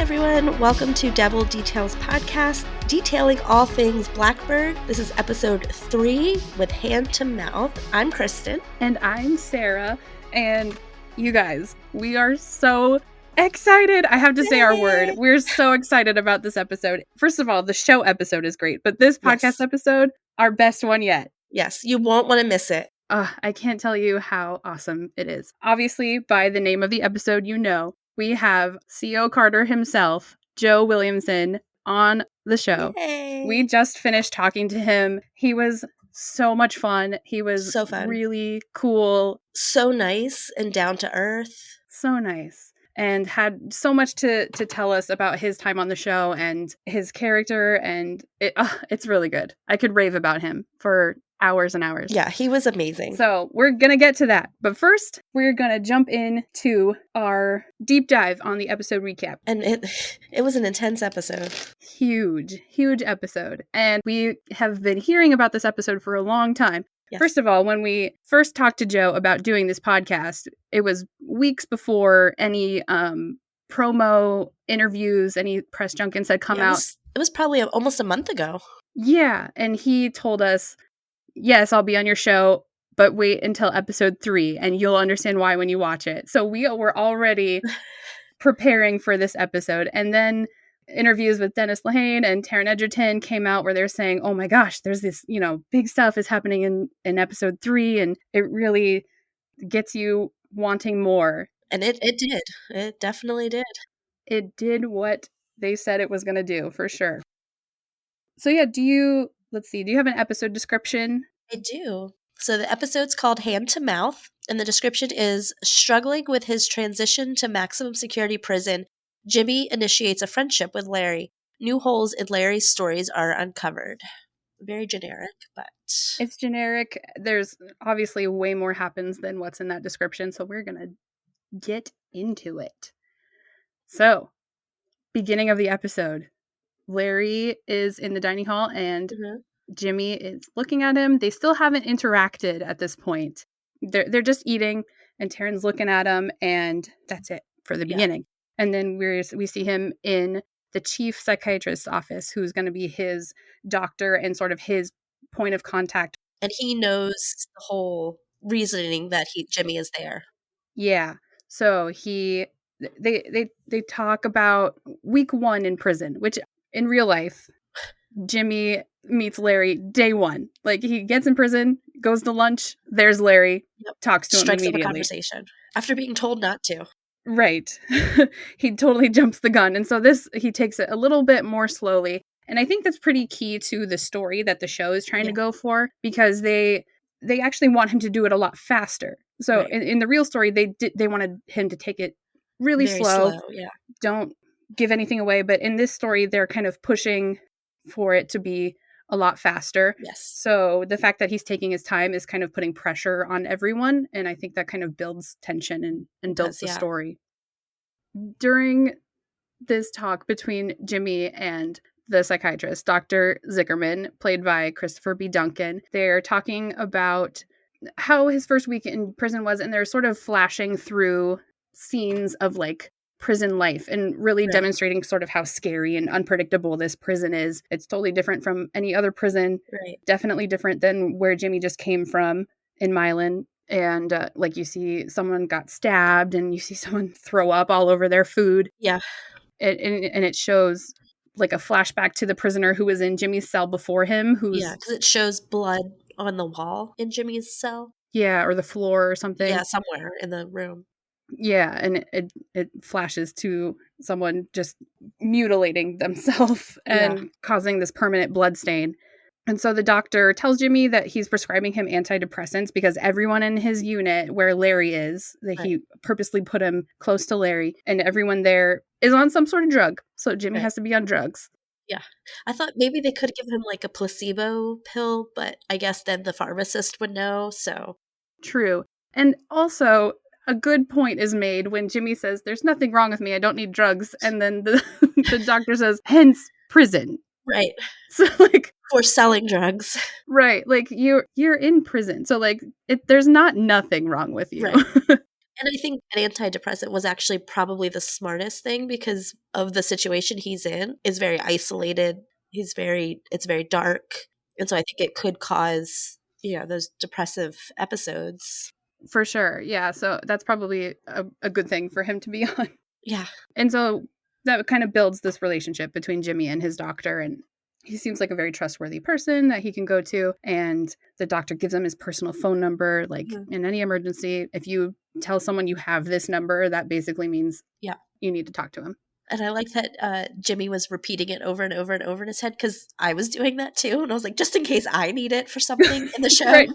everyone. Welcome to Devil Details Podcast, detailing all things Blackbird. This is episode 3 with Hand to Mouth. I'm Kristen. And I'm Sarah. And you guys, we are so excited. I have to say our word. We're so excited about this episode. First of all, the show episode is great, but this podcast episode, our best one yet. Yes, you won't want to miss it. I can't tell you how awesome it is. Obviously, by the name of the episode, you know, we have C.O. Carter himself, Joe Williamson, on the show. Yay. We just finished talking to him. He was so much fun. He was so fun. Really cool. So nice and down to earth. So nice. And had so much to tell us about his time on the show and his character. And it's really good. I could rave about him for hours and hours. Yeah, he was amazing. So we're going to get to that. But first, we're going to jump into our deep dive on the episode recap. And it was an intense episode. Huge episode. And we have been hearing about this episode for a long time. Yes. First of all, when we first talked to Joe about doing this podcast, it was weeks before any promo interviews, any press junkets had come out. It was probably almost a month ago. Yeah. And he told us, yes, I'll be on your show, but wait until episode 3 and you'll understand why when you watch it. So we were already preparing for this episode. And then interviews with Dennis Lehane and Taron Egerton came out where they're saying, oh my gosh, there's this, big stuff is happening in episode 3. And it really gets you wanting more. And it did. It definitely did. It did what they said it was going to do, for sure. So yeah, do you have an episode description? I do. So the episode's called Hand to Mouth, and the description is, struggling with his transition to maximum security prison, Jimmy initiates a friendship with Larry. New holes in Larry's stories are uncovered. Very generic, but... It's generic. There's obviously way more happens than what's in that description, so we're going to get into it. So, beginning of the episode. Larry is in the dining hall and Jimmy is looking at him. They still haven't interacted at this point. They're just eating and Taron's looking at him and that's it for the beginning. And then we see him in the chief psychiatrist's office, who's going to be his doctor and sort of his point of contact. And he knows the whole reasoning that Jimmy is there. Yeah. So they talk about week 1 in prison, which in real life, Jimmy meets Larry day 1. Like, he gets in prison, goes to lunch, there's Larry, talks to him immediately. Strikes up a conversation after being told not to. Right. He totally jumps the gun. And so he takes it a little bit more slowly. And I think that's pretty key to the story that the show is trying to go for, because they actually want him to do it a lot faster. So in the real story, they wanted him to take it really Very slow. Yeah. Don't give anything away, but in this story they're kind of pushing for it to be a lot faster. Yes. So the fact that he's taking his time is kind of putting pressure on everyone, and I think that kind of builds tension and builds the story. During this talk between Jimmy and the psychiatrist, Dr. Zickerman, played by Christopher B. Duncan, they're talking about how his first week in prison was, and they're sort of flashing through scenes of like prison life and really demonstrating sort of how scary and unpredictable this prison is. It's totally different from any other prison. Right. Definitely different than where Jimmy just came from in Milan. And like you see someone got stabbed and you see someone throw up all over their food. Yeah. And it shows like a flashback to the prisoner who was in Jimmy's cell before him. Because it shows blood on the wall in Jimmy's cell. Yeah, or the floor or something. Yeah, somewhere in the room. Yeah, and it flashes to someone just mutilating themselves and causing this permanent blood stain. And so the doctor tells Jimmy that he's prescribing him antidepressants because everyone in his unit where Larry is, that he purposely put him close to Larry, and everyone there is on some sort of drug. So Jimmy has to be on drugs. Yeah. I thought maybe they could give him like a placebo pill, but I guess then the pharmacist would know, so. True. And also, a good point is made when Jimmy says, there's nothing wrong with me, I don't need drugs. And then the doctor says, hence prison. Right. So like, for selling drugs. Right. Like you're in prison. So like there's not nothing wrong with you. Right. And I think an antidepressant was actually probably the smartest thing because of the situation he's in. Is very isolated. It's very dark. And so I think it could cause, those depressive episodes. For sure. Yeah. So that's probably a good thing for him to be on. Yeah. And so that kind of builds this relationship between Jimmy and his doctor. And he seems like a very trustworthy person that he can go to. And the doctor gives him his personal phone number. Like in any emergency, if you tell someone you have this number, that basically means you need to talk to him. And I like that Jimmy was repeating it over and over and over in his head because I was doing that too. And I was like, just in case I need it for something in the show. Right.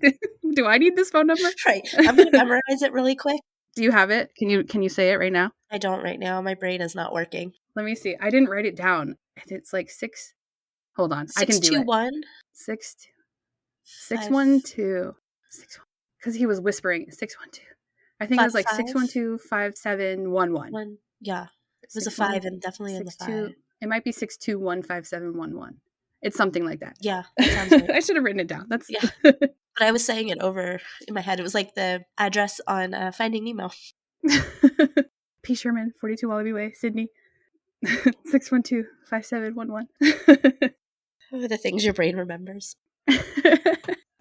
Do I need this phone number? Right. I'm going to memorize it really quick. Do you have it? Can you say it right now? I don't right now. My brain is not working. Let me see. I didn't write it down. It's like 6. Hold on. I can do it. 612. Because he was whispering 612. I think it was like 612-5711. Yeah. It was a 5 and definitely in the 5. It might be 621-5711. It's something like that. Yeah. That sounds right. I should have written it down. That's yeah. But I was saying it over in my head. It was like the address on Finding Nemo. P. Sherman, 42 Wallaby Way, Sydney. 612-5711. The things your brain remembers.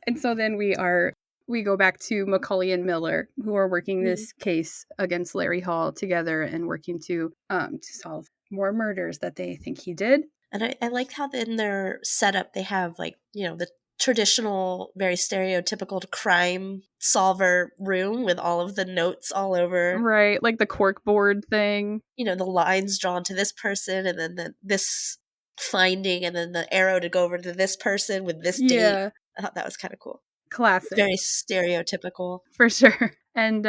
And so then we go back to Macaulay and Miller, who are working this case against Larry Hall together and working to solve more murders that they think he did. And I like how in their setup they have like, the traditional, very stereotypical crime solver room with all of the notes all over. Right, like the cork board thing. The lines drawn to this person and then this finding and then the arrow to go over to this person with this date. I thought that was kind of cool. Classic. Very stereotypical. For sure. And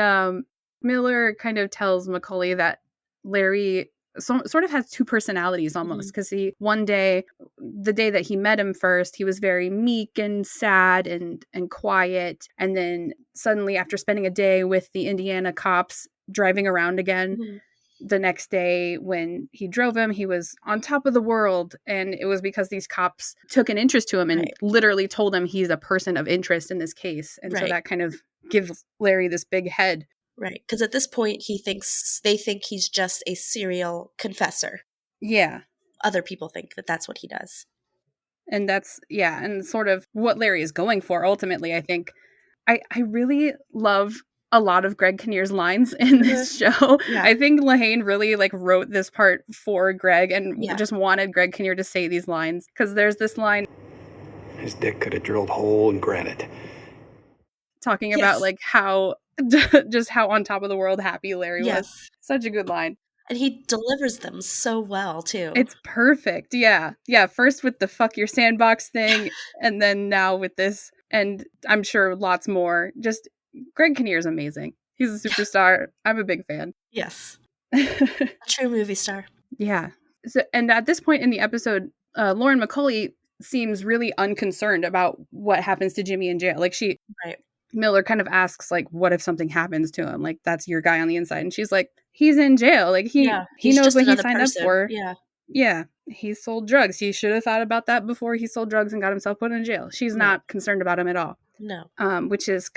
Miller kind of tells Macaulay that Larry sort of has two personalities almost, because one day, the day that he met him first, he was very meek and sad and quiet. And then suddenly, after spending a day with the Indiana cops driving around again, the next day when he drove him, he was on top of the world. And it was because these cops took an interest to him and literally told him he's a person of interest in this case. And so that kind of gives Larry this big head. Right, because at this point, they think he's just a serial confessor. Yeah. Other people think that that's what he does. And that's, and sort of what Larry is going for, ultimately, I think. I really love a lot of Greg Kinnear's lines in this show. Yeah. I think Lahane really, wrote this part for Greg and just wanted Greg Kinnear to say these lines. Because there's this line. His dick could have drilled a hole in granite. Talking about, how on top of the world happy Larry was. Such a good line. And he delivers them so well, too. It's perfect. Yeah. Yeah. First with the fuck your sandbox thing, and then now with this. And I'm sure lots more. Just Greg Kinnear is amazing. He's a superstar. I'm a big fan. Yes. A true movie star. Yeah. So, and at this point in the episode, Lauren Macaulay seems really unconcerned about what happens to Jimmy in jail. Miller kind of asks, what if something happens to him? That's your guy on the inside. And she's like, he's in jail. He knows what he signed up for. Yeah. Yeah. He sold drugs. He should have thought about that before he sold drugs and got himself put in jail. She's not concerned about him at all. No. Which is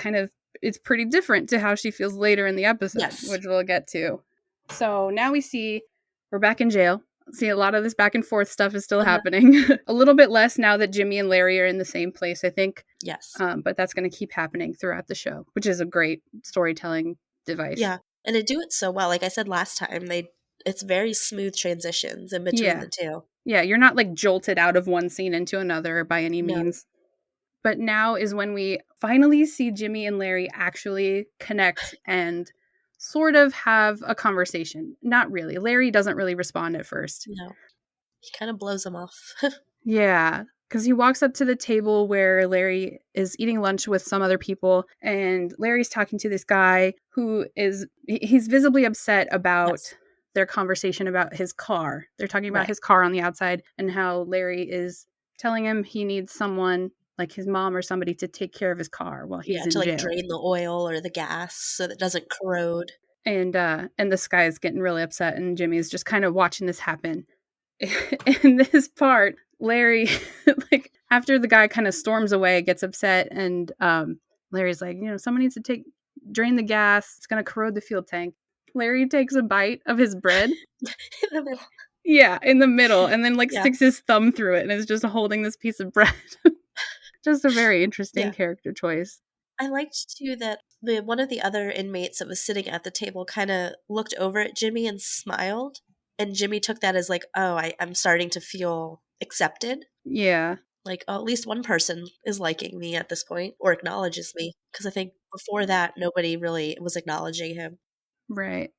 it's pretty different to how she feels later in the episode, which we'll get to. So now we're back in jail. See, a lot of this back and forth stuff is still happening. A little bit less now that Jimmy and Larry are in the same place, I think. Yes. But that's going to keep happening throughout the show, which is a great storytelling device. Yeah. And they do it so well. Like I said last time, it's very smooth transitions in between the two. Yeah, you're not jolted out of one scene into another by any means. But now is when we finally see Jimmy and Larry actually connect and sort of have a conversation. Not really. Larry doesn't really respond at first. No. He kind of blows him off. Yeah. Because he walks up to the table where Larry is eating lunch with some other people. And Larry's talking to this guy who he's visibly upset about their conversation about his car. They're talking about his car on the outside and how Larry is telling him he needs someone like his mom or somebody to take care of his car while he's in jail. To drain the oil or the gas so that it doesn't corrode. And this guy is getting really upset, and Jimmy's just kind of watching this happen. In this part, Larry, after the guy kind of storms away, gets upset, and Larry's like, someone needs to take drain the gas. It's going to corrode the fuel tank. Larry takes a bite of his bread. In the middle. Yeah, in the middle, and then like Yeah. sticks his thumb through it and is just holding this piece of bread. Just a very interesting Yeah. character choice. I liked too that one of the other inmates that was sitting at the table kind of looked over at Jimmy and smiled, and Jimmy took that as like, oh, I'm starting to feel accepted. Yeah. Like, oh, at least one person is liking me at this point or acknowledges me, because I think before that nobody really was acknowledging him. Right.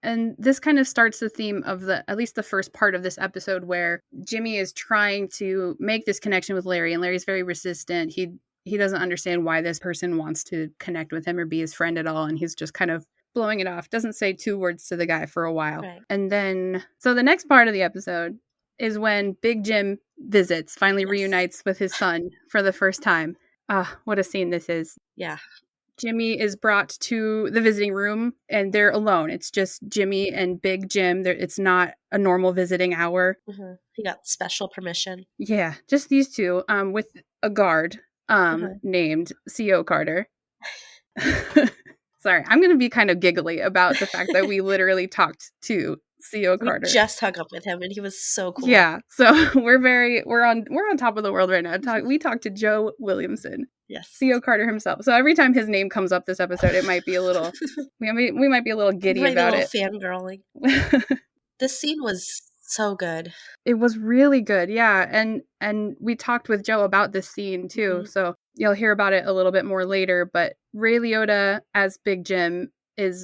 And this kind of starts the theme of at least the first part of this episode, where Jimmy is trying to make this connection with Larry, and Larry's very resistant. He doesn't understand why this person wants to connect with him or be his friend at all, and he's just kind of blowing it off. Doesn't say 2 words to the guy for a while. Right. And then, so the next part of the episode is when Big Jim finally reunites with his son for the first time. Ah, what a scene this is. Yeah. Jimmy is brought to the visiting room, and they're alone. It's just Jimmy and Big Jim. It's not a normal visiting hour. Mm-hmm. He got special permission. Yeah, just these two, with a guard named C.O. Carter. Sorry, I'm going to be kind of giggly about the fact that we literally talked to C.O. Carter. We just hung up with him, and he was so cool. Yeah, so we're on top of the world right now. We talked to Joe Williamson. Yes. C.O. Carter himself. So every time his name comes up this episode, it might be a little we might be a little giddy about it. Fangirling. This scene was so good. It was really good, yeah. And we talked with Joe about this scene too. Mm-hmm. So you'll hear about it a little bit more later. But Ray Liotta as Big Jim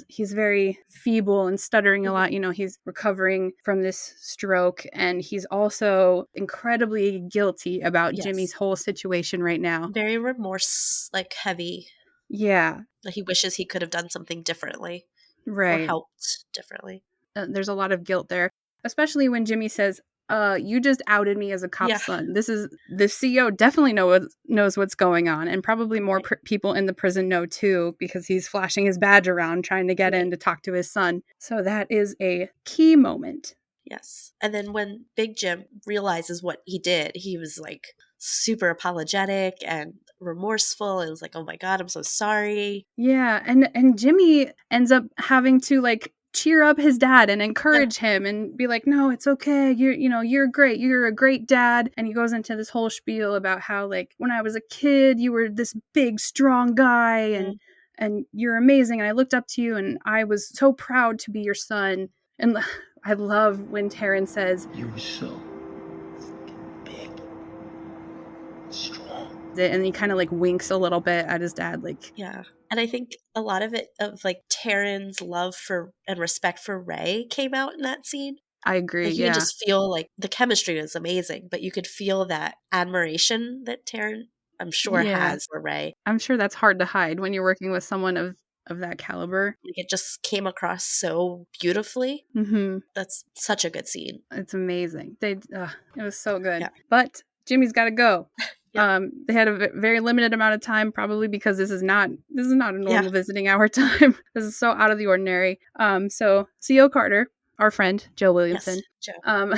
he's very feeble and stuttering a lot. You know, he's recovering from this stroke, and he's also incredibly guilty about Jimmy's whole situation right now. Very remorse, like heavy. Yeah. Like he wishes he could have done something differently. Right. Or helped differently. There's a lot of guilt there, especially when Jimmy says, you just outed me as a cop's son. The CEO definitely knows what's going on, and probably more people in the prison know too, because he's flashing his badge around trying to get in to talk to his son. So that is a key moment. Yes. And then when Big Jim realizes what he did, he was like super apologetic and remorseful. It was like, oh my God, I'm so sorry. Yeah. And Jimmy ends up having to like cheer up his dad and encourage him and be like, no, it's okay. You're great. You're a great dad. And he goes into this whole spiel about how, like, when I was a kid, you were this big, strong guy and you're amazing. And I looked up to you and I was so proud to be your son. And I love when Taron says, you were so big, strong. And he kind of like winks a little bit at his dad. Like, yeah. And I think a lot of it, of like Taron's love for and respect for Ray, came out in that scene. I agree. Like you can just feel like the chemistry was amazing, but you could feel that admiration that Taron, I'm sure, has for Ray. I'm sure that's hard to hide when you're working with someone of that caliber. Like it just came across so beautifully. Mm-hmm. That's such a good scene. It's amazing. It was so good. Yeah. But Jimmy's got to go. They had a very limited amount of time, probably because this is not a normal visiting hour time. This is so out of the ordinary. So C.O. Carter, our friend Joe Williamson, Joe.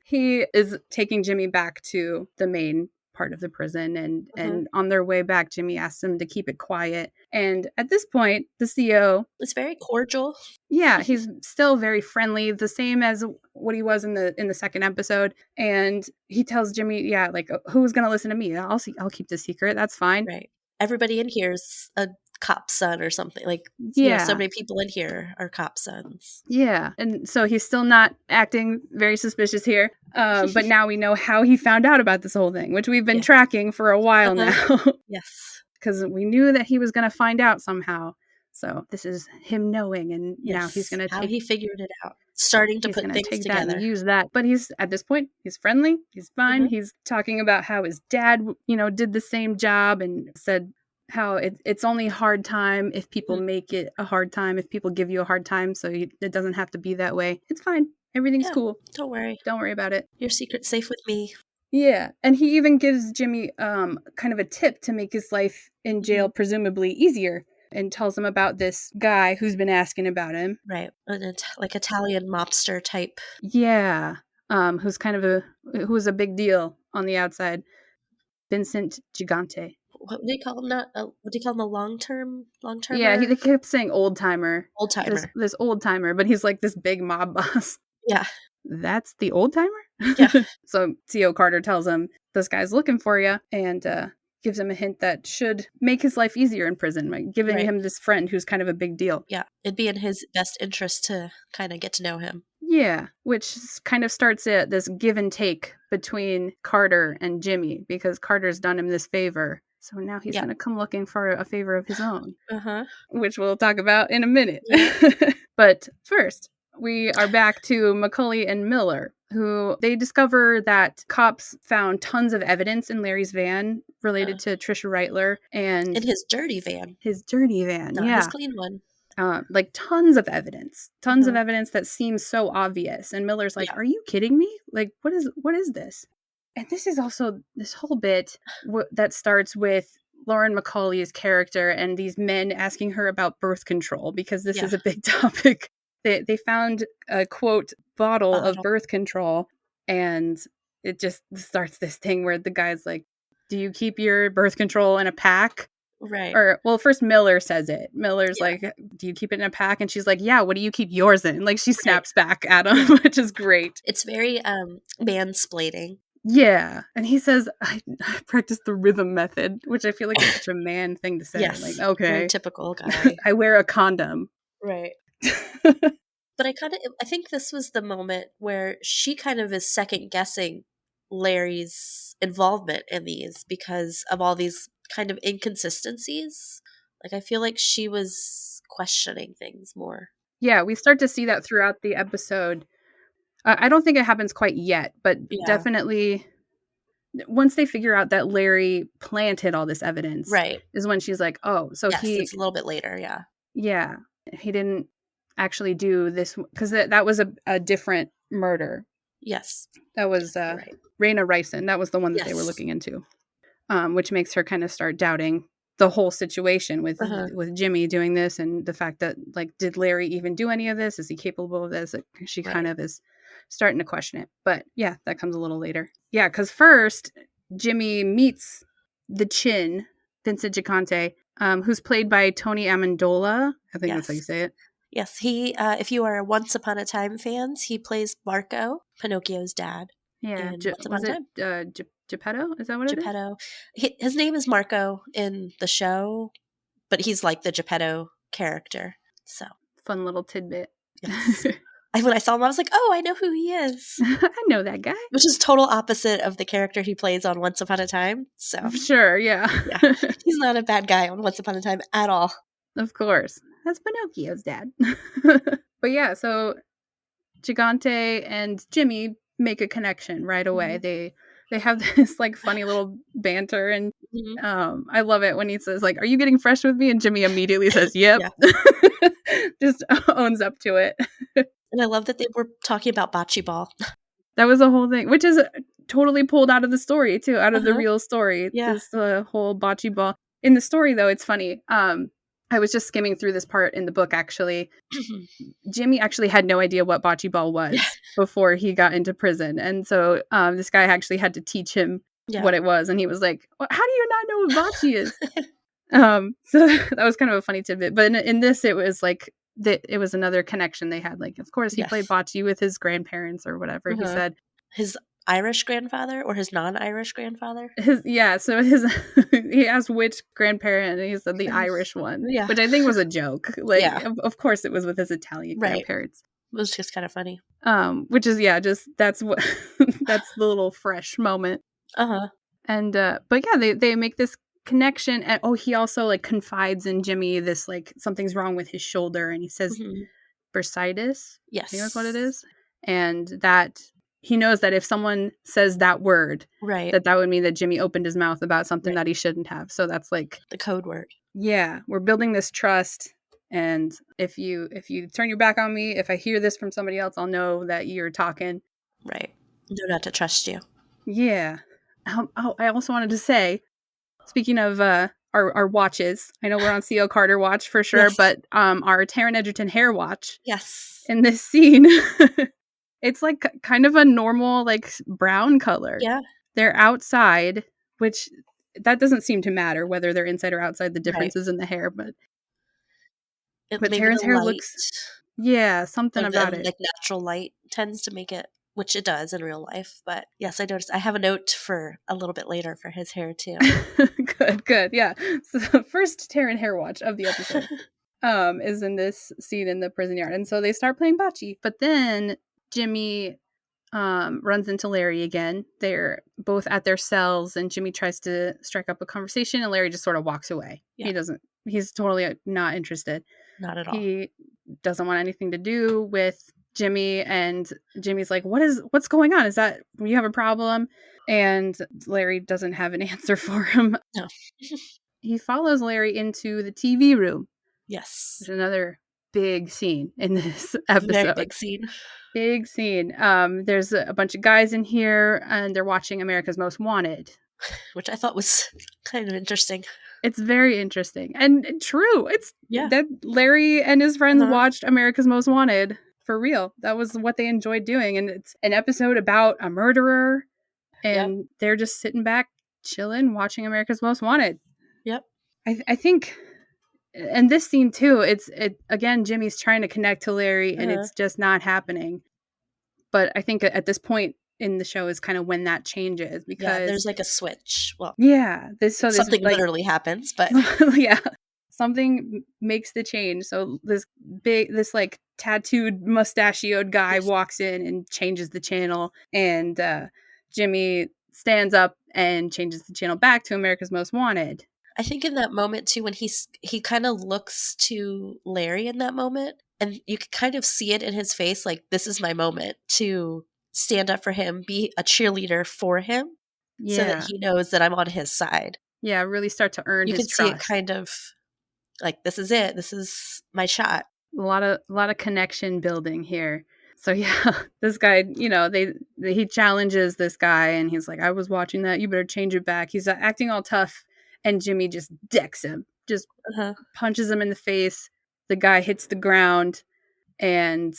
He is taking Jimmy back to the main part of the prison, and on their way back, Jimmy asks him to keep it quiet. And at this point, the CEO is very cordial. Yeah, he's still very friendly, the same as what he was in the second episode. And he tells Jimmy, like, who's gonna listen to me? I'll keep the secret. That's fine. Right. Everybody in here is a cop's son or something. Like, so many people in here are cop sons. Yeah. And so he's still not acting very suspicious here. But now we know how he found out about this whole thing, which we've been tracking for a while now. Yes. Because we knew that he was going to find out somehow. So this is him knowing, and now he's going to how he figured it out. Starting to put things together. That and use that. But he's, at this point, he's friendly. He's fine. He's talking about how his dad, did the same job and said how it's only a hard time if people make it a hard time, if people give you a hard time. So it doesn't have to be that way. It's fine. Everything's cool. Don't worry. Don't worry about it. Your secret's safe with me. Yeah. And he even gives Jimmy kind of a tip to make his life in jail presumably easier, and tells him about this guy who's been asking about him. Right. Like Italian mobster type. Yeah. Who's a big deal on the outside. Vincent Gigante. what do they call him? Not what do you call him? A long-termer? Yeah, they kept saying old timer. Old timer. This old timer, but he's like this big mob boss. Yeah. That's the old timer? Yeah. So T.O. Carter tells him, this guy's looking for you, and gives him a hint that should make his life easier in prison, like giving Right. him this friend who's kind of a big deal. Yeah. It'd be in his best interest to kind of get to know him. Yeah, which kind of starts this give and take between Carter and Jimmy, because Carter's done him this favor. So now he's going to come looking for a favor of his own, which we'll talk about in a minute. Yeah. But first, we are back to Macaulay and Miller, who they discover that cops found tons of evidence in Larry's van related to Trisha Reitler. And in his dirty van. His dirty van, not his clean one. Like tons of evidence that seems so obvious. And Miller's like, are you kidding me? Like, what is this? And this is also this whole bit that starts with Lauren Macaulay's character and these men asking her about birth control, because this is a big topic. They found a, quote, bottle of birth control, and it just starts this thing where the guy's like, do you keep your birth control in a pack? Right. Or, well, first Miller says it. Miller's like, do you keep it in a pack? And she's like, yeah, what do you keep yours in? Like, she snaps back at him, which is great. It's very mansplaining. Yeah. And he says, I practice the rhythm method, which I feel like is such a man thing to say. Yes. Like, okay. Very typical guy. I wear a condom. Right. But I think this was the moment where she kind of is second guessing Larry's involvement in these because of all these kind of inconsistencies. Like, I feel like she was questioning things more. Yeah, we start to see that throughout the episode. I don't think it happens quite yet, but definitely once they figure out that Larry planted all this evidence, is when she's like, oh, so it's a little bit later, yeah, he didn't actually do this, because that was a different murder. Yes. That was Raina Ricin. That was the one that they were looking into, which makes her kind of start doubting the whole situation with Jimmy doing this, and the fact that, like, did Larry even do any of this? Is he capable of this? She kind of is starting to question it. But yeah, that comes a little later. Yeah, because first Jimmy meets the Chin, Vincent Gigante, who's played by Tony Amendola. I think that's how you say it. Yes, he, if you are Once Upon a Time fans, he plays Marco, Pinocchio's dad. Yeah, was it Geppetto? Is that what it is? Geppetto. His name is Marco in the show, but he's like the Geppetto character. So fun little tidbit. Yes. When I saw him, I was like, oh, I know who he is. I know that guy. Which is total opposite of the character he plays on Once Upon a Time. So sure, yeah. He's not a bad guy on Once Upon a Time at all. Of course. That's Pinocchio's dad. But yeah, so Gigante and Jimmy make a connection right away. Mm-hmm. They have this like funny little banter, and I love it when he says, like, are you getting fresh with me? And Jimmy immediately says, yep. Just owns up to it. And I love that they were talking about bocce ball. That was a whole thing, which is totally pulled out of the story too, out of the real story. Yeah. This whole bocce ball. In the story, though, it's funny. I was just skimming through this part in the book, actually. Jimmy actually had no idea what bocce ball was before he got into prison. And so this guy actually had to teach him what it was. And he was like, well, how do you not know what bocce is? So that was kind of a funny tidbit. But in this, it was like, it was another connection they had. Like, of course, he played bocce with his grandparents or whatever he said. His Irish grandfather or his non-Irish grandfather? So he asked which grandparent, and he said the Irish one, which I think was a joke. Like, of course it was with his Italian grandparents. It was just kind of funny. Which is, just, that's what, that's the little fresh moment. And, but yeah, they make this connection, and he also like confides in Jimmy this, like, something's wrong with his shoulder, and he says bursitis. Yes. I think that's what it is. And that he knows that if someone says that word, that would mean that Jimmy opened his mouth about something that he shouldn't have. So that's like the code word. Yeah, we're building this trust, and if you turn your back on me, if I hear this from somebody else, I'll know that you're talking. Right. Know not to trust you. Yeah. I also wanted to say, speaking of our watches, I know we're on C.O. Carter watch for sure, but our Taron Egerton hair watch. Yes. In this scene, it's like kind of a normal, like, brown color. Yeah. They're outside, which that doesn't seem to matter whether they're inside or outside, the differences in the hair, but Maybe Taron's the hair light, looks, yeah, something like about the it. like natural light tends to make it, which it does in real life. But yes, I noticed. I have a note for a little bit later for his hair too. Good, yeah. So the first Taron hair watch of the episode is in this scene in the prison yard, and so they start playing bocce, but then Jimmy runs into Larry again. They're both at their cells, and Jimmy tries to strike up a conversation, and Larry just sort of walks away. Yeah. He's totally not interested. Not at all. He doesn't want anything to do with Jimmy, and Jimmy's like, what's going on? Is that you have a problem? And Larry doesn't have an answer for him. No. He follows Larry into the TV room. Yes. There's another big scene in this episode. Very big scene. Big scene. There's a bunch of guys in here, and they're watching America's Most Wanted, which I thought was kind of interesting. It's very interesting and true. It's Yeah. that Larry and his friends Uh-huh. watched America's Most Wanted for real. That was what they enjoyed doing, and it's an episode about a murderer, and they're just sitting back, chilling, watching America's Most Wanted. Yep. I think. And this scene too, it again, Jimmy's trying to connect to Larry, and it's just not happening. But I think at this point in the show is kind of when that changes, because there's like a switch. Well, something like, literally happens, but yeah, something makes the change. So this like tattooed mustachioed guy walks in and changes the channel, and Jimmy stands up and changes the channel back to America's Most Wanted. I think in that moment too, when he kind of looks to Larry in that moment, and you can kind of see it in his face, like, this is my moment to stand up for him, be a cheerleader for him, so that he knows that I'm on his side. Yeah, really start to earn his trust. You can see it kind of like, this is it. This is my shot. A lot of connection building here. So yeah, this guy, he challenges this guy, and he's like, I was watching that. You better change it back. He's acting all tough. And Jimmy just decks him, just punches him in the face. The guy hits the ground, and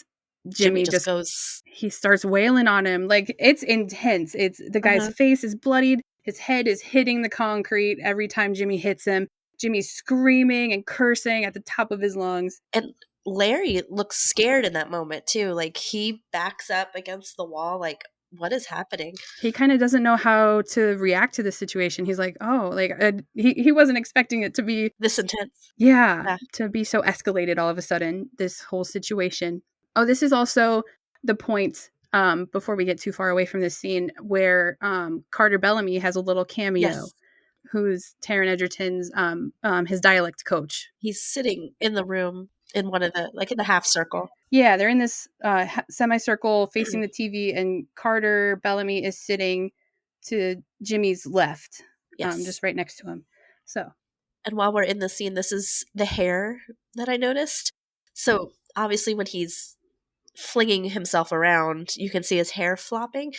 Jimmy just goes. He starts wailing on him. Like, it's intense. It's the guy's face is bloodied. His head is hitting the concrete every time Jimmy hits him. Jimmy's screaming and cursing at the top of his lungs. And Larry looks scared in that moment too. Like, he backs up against the wall, like, what is happening? He kind of doesn't know how to react to the situation. He's like, oh, like he wasn't expecting it to be this intense. Yeah, to be so escalated all of a sudden, this whole situation. Oh, this is also the point, before we get too far away from this scene, where Carter Bellamy has a little cameo, who's Taron Egerton's his dialect coach. He's sitting in the room in one of the, like, in the half circle. Yeah, they're in this semicircle facing the TV, and Carter Bellamy is sitting to Jimmy's left, just right next to him. So, and while we're in the scene, this is the hair that I noticed. So obviously when he's flinging himself around, you can see his hair flopping.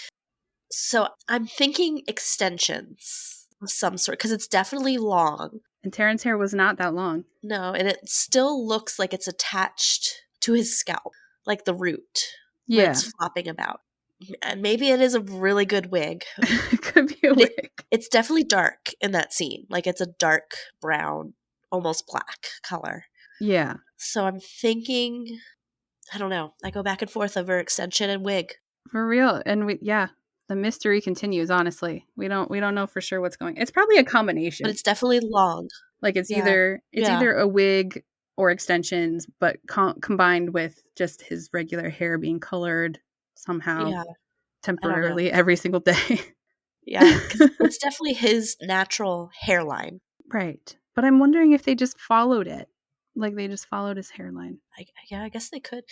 So I'm thinking extensions of some sort, because it's definitely long. And Taron's hair was not that long. No, and it still looks like it's attached to his scalp, like the root. Yeah. It's flopping about. And maybe it is a really good wig. It could be a wig. It's definitely dark in that scene. Like, it's a dark brown, almost black color. Yeah. So I'm thinking, I don't know. I go back and forth over extension and wig. For real. And the mystery continues, honestly. We don't know for sure what's going on. It's probably a combination. But it's definitely long. Like, it's either a wig or extensions, but combined with just his regular hair being colored somehow temporarily every single day. Yeah, it's definitely his natural hairline. Right. But I'm wondering if they just followed it. Like, they just followed his hairline. I guess they could.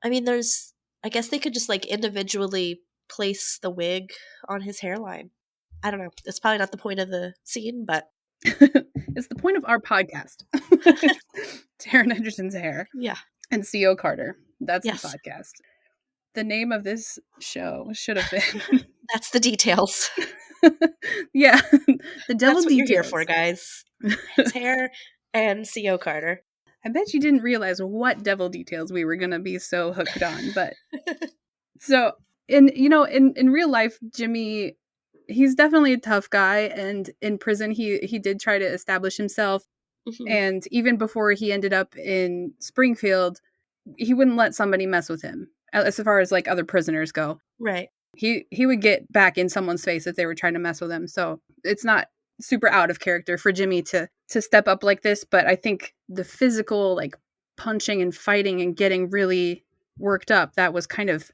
I mean, I guess they could just, like, individually place the wig on his hairline. I don't know. It's probably not the point of the scene, but it's the point of our podcast. Taron Egerton's hair. Yeah. And C.O. Carter. That's the podcast. The name of this show should have been That's the details. Yeah. The devil That's what details. you're here for, guys. His hair and C.O. Carter. I bet you didn't realize what devil details we were going to be so hooked on, but so in real life, Jimmy, he's definitely a tough guy, and in prison he did try to establish himself. And even before he ended up in Springfield, he wouldn't let somebody mess with him as far as like other prisoners go. Right. He would get back in someone's face if they were trying to mess with him. So it's not super out of character for Jimmy to step up like this, but I think the physical, like punching and fighting and getting really worked up, that was kind of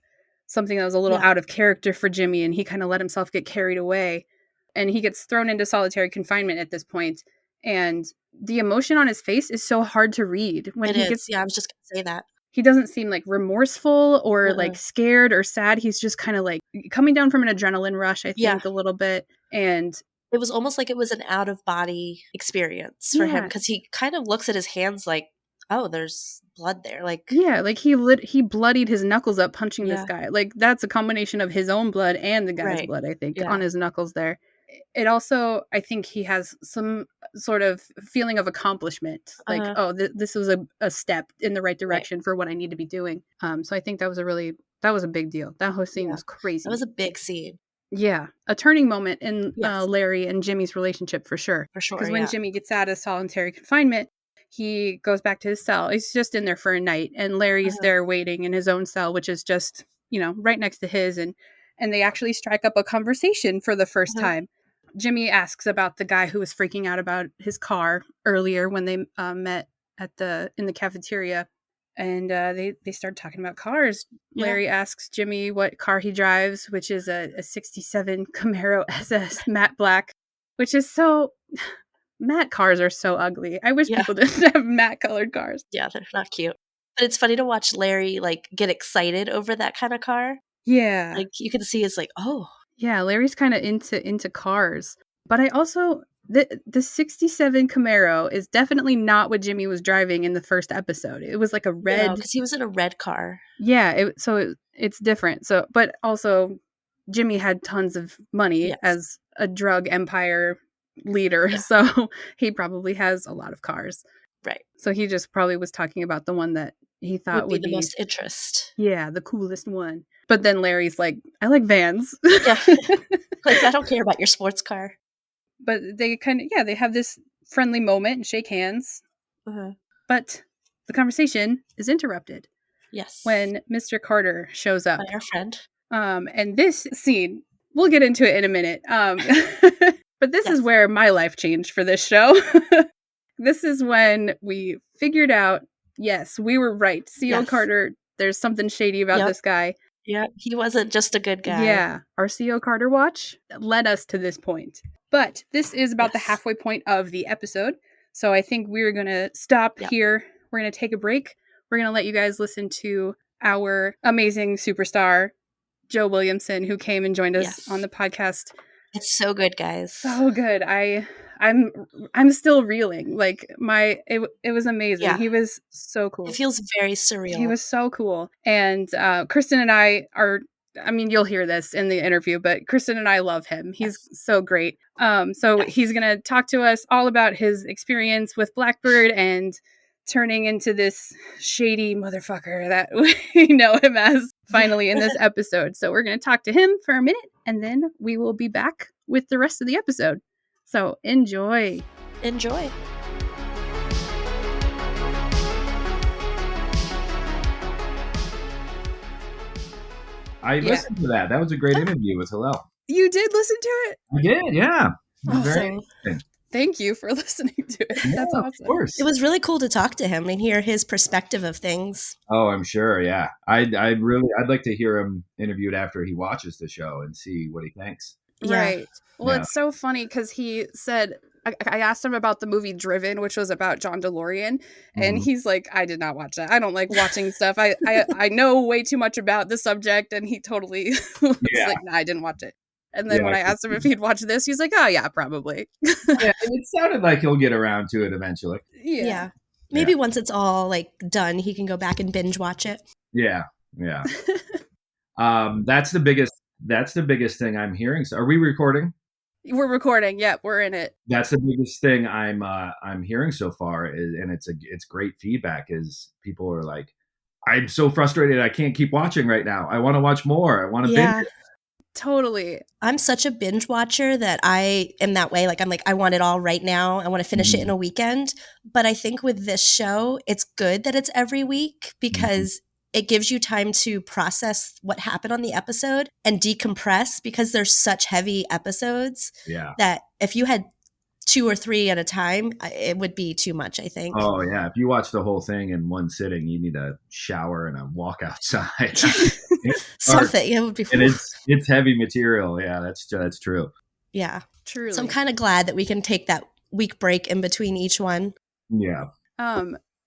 something that was a little out of character for Jimmy, and he kind of let himself get carried away. And he gets thrown into solitary confinement at this point, and the emotion on his face is so hard to read when I was just gonna say that. He doesn't seem like remorseful or like scared or sad. He's just kind of like coming down from an adrenaline rush, I think, a little bit. And it was almost like it was an out of body experience for him, because he kind of looks at his hands like, oh, there's blood there. Like, yeah, like he bloodied his knuckles up punching this guy. Like that's a combination of his own blood and the guy's blood, I think, on his knuckles there. It also, I think he has some sort of feeling of accomplishment. Like, this was a step in the right direction for what I need to be doing. So I think that was a big deal. That whole scene was crazy. That was a big scene. Yeah. A turning moment in Larry and Jimmy's relationship for sure. For sure. Because when Jimmy gets out of solitary confinement, he goes back to his cell. He's just in there for a night, and Larry's there waiting in his own cell, which is just, right next to his. And they actually strike up a conversation for the first time. Jimmy asks about the guy who was freaking out about his car earlier when they met in the cafeteria, and they start talking about cars. Larry asks Jimmy what car he drives, which is a 67 Camaro SS matte black, which is so... Matte cars are so ugly. I wish people didn't have matte colored cars. Yeah, they're not cute. But it's funny to watch Larry like get excited over that kind of car. Yeah. Like you can see it's like, oh. Yeah, Larry's kind of into cars. But I also the 67 Camaro is definitely not what Jimmy was driving in the first episode. It was like a red, because he was in a red car. Yeah, it's different. So, but also Jimmy had tons of money as a drug empire leader, so he probably has a lot of cars. Right. So he just probably was talking about the one that he thought would be the most interest. Yeah, the coolest one. But then Larry's like, I like vans. Yeah. Like, I don't care about your sports car. But they kind of, they have this friendly moment and shake hands. But the conversation is interrupted. Yes. When Mr. Carter shows up. By our friend. And this scene, we'll get into it in a minute. But this is where my life changed for this show. This is when we figured out, yes, we were right. C.O. Carter, there's something shady about this guy. Yeah, he wasn't just a good guy. Yeah, our C.O. Carter watch led us to this point. But this is about the halfway point of the episode. So I think we're going to stop here. We're going to take a break. We're going to let you guys listen to our amazing superstar, Joe Williamson, who came and joined us on the podcast. It's so good, guys. So good. I'm still reeling. Like it was amazing. Yeah. He was so cool. It feels very surreal. He was so cool. And Kristen and I you'll hear this in the interview, but Kristen and I love him. He's so great. He's going to talk to us all about his experience with Blackbird and turning into this shady motherfucker that we know him as finally in this episode. So we're going to talk to him for a minute, and then we will be back with the rest of the episode. So enjoy. Enjoy. I listened to that. That was a great interview with Hillel. You did listen to it? I did, yeah. Very interesting. Thank you for listening to it. Yeah, that's awesome. Of course. It was really cool to talk to him and hear his perspective of things. Oh, I'm sure. Yeah. I'd like to hear him interviewed after he watches the show and see what he thinks. Right. Well, it's so funny because he said, I asked him about the movie Driven, which was about John DeLorean. And he's like, I did not watch that. I don't like watching stuff. I know way too much about the subject. And he totally was like, nah, I didn't watch it. And then when I asked him if he'd watch this, he's like, oh, yeah, probably. Yeah, it sounded like he'll get around to it eventually. Yeah. Maybe once it's all like done, he can go back and binge watch it. Yeah. Yeah. That's the biggest thing I'm hearing. So are we recording? We're recording. Yeah, we're in it. That's the biggest thing I'm hearing so far, and it's great feedback. Is people are like, I'm so frustrated, I can't keep watching right now. I want to watch more. I want to binge it. Totally. I'm such a binge watcher that I am that way. Like, I'm like, I want it all right now. I want to finish it in a weekend. But I think with this show, it's good that it's every week because it gives you time to process what happened on the episode and decompress, because there's such heavy episodes that if you had 2 or 3 at a time, it would be too much, I think. Oh yeah, if you watch the whole thing in one sitting, you need a shower and a walk outside. Something. It would be. And it's heavy material. Yeah, that's true. Yeah, Truly. So I'm kind of glad that we can take that week break in between each one. Yeah.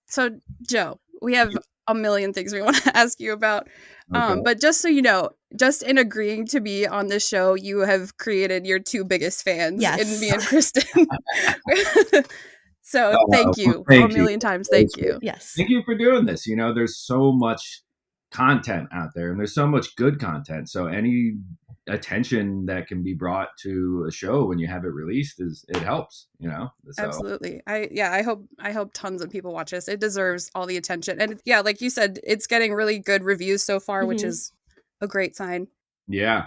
So Joe, we have a million things we want to ask you about. Okay. But just so you know, just in agreeing to be on this show, you have created your 2 biggest fans in me and Kristen. So thank you a million times. Thank you. Yes. Thank you for doing this. You know, there's so much content out there and there's so much good content. So any attention that can be brought to a show when you have it released it helps, you know? So. Absolutely. I hope tons of people watch this. It deserves all the attention. And yeah, like you said, it's getting really good reviews so far, which is a great sign. Yeah.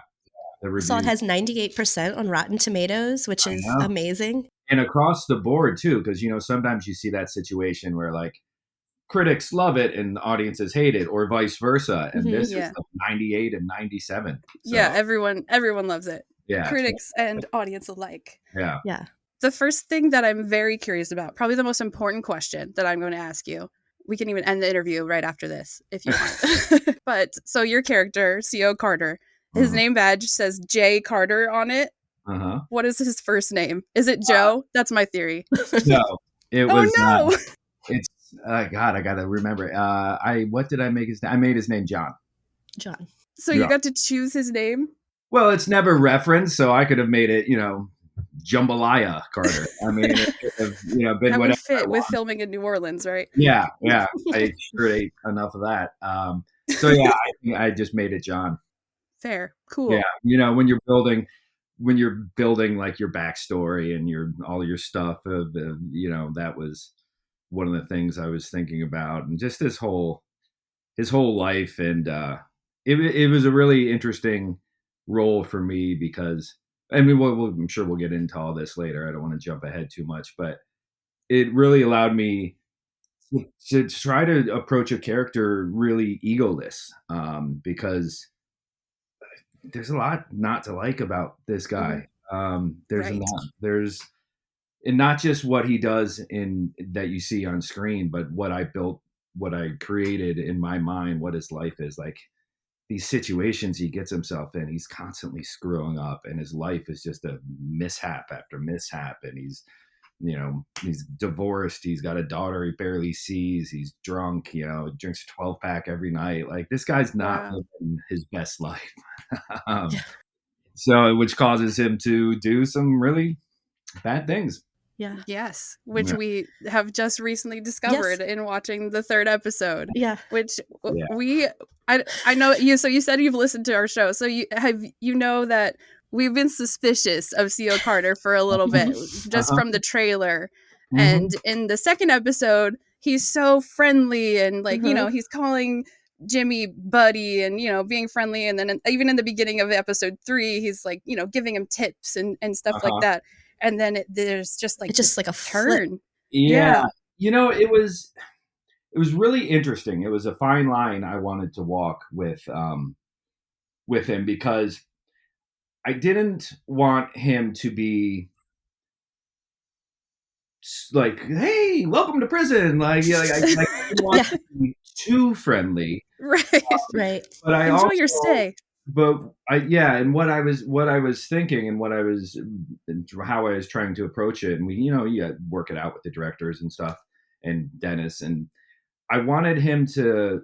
So it has 98% on Rotten Tomatoes, which is amazing. And across the board too, because you know, sometimes you see that situation where like critics love it and audiences hate it, or vice versa. And this is like 98 and 97. So. Yeah, everyone loves it. Yeah, critics and audience alike. Yeah. The first thing that I'm very curious about, probably the most important question that I'm going to ask you. We can even end the interview right after this if you want. But so your character, C.O. Carter, his name badge says J. Carter on it. What is his first name? Is it Joe? That's my theory. No, it was. Oh no! It's God. I gotta remember. What did I make his name? I made his name John. John. So you got to choose his name? Well, it's never referenced, so I could have made it, you know, Jambalaya Carter. I mean, it could have, you know, been that whatever. Would fit with filming in New Orleans, right? Yeah. I sure ate enough of that. So yeah, I just made it John. Fair, cool. Yeah, you know, when you're building like your backstory and all your stuff, you know, that was one of the things I was thinking about, and just his whole life, and it was a really interesting role for me because I mean, I'm sure we'll get into all this later. I don't want to jump ahead too much, but it really allowed me to try to approach a character really egoless, because there's a lot not to like about this guy. There's and not just what he does in that you see on screen, but what I built, what I created in my mind, what his life is like. These situations he gets himself in, he's constantly screwing up, and his life is just a mishap after mishap. And he's divorced. He's got a daughter he barely sees. He's drunk, you know, drinks a 12-pack every night. Like, this guy's not living his best life. So, which causes him to do some really bad things. Yeah. Yes, which we have just recently discovered in watching the 3rd episode. Yeah. Which I know you. So you said you've listened to our show. So you know that we've been suspicious of C.O. Carter for a little bit, just from the trailer. And in the 2nd episode, he's so friendly and like, you know, he's calling Jimmy buddy and, you know, being friendly. And then even in the beginning of episode 3, he's like, you know, giving him tips and stuff like that. And then there's just like a turn. flip. Yeah. You know, it was really interesting. It was a fine line I wanted to walk with him, because I didn't want him to be like, hey, welcome to prison. Like, I didn't want to be too friendly. Right. But I enjoy also, your stay. But and what I was thinking and how I was trying to approach it, and you work it out with the directors and stuff and Dennis, and I wanted him to.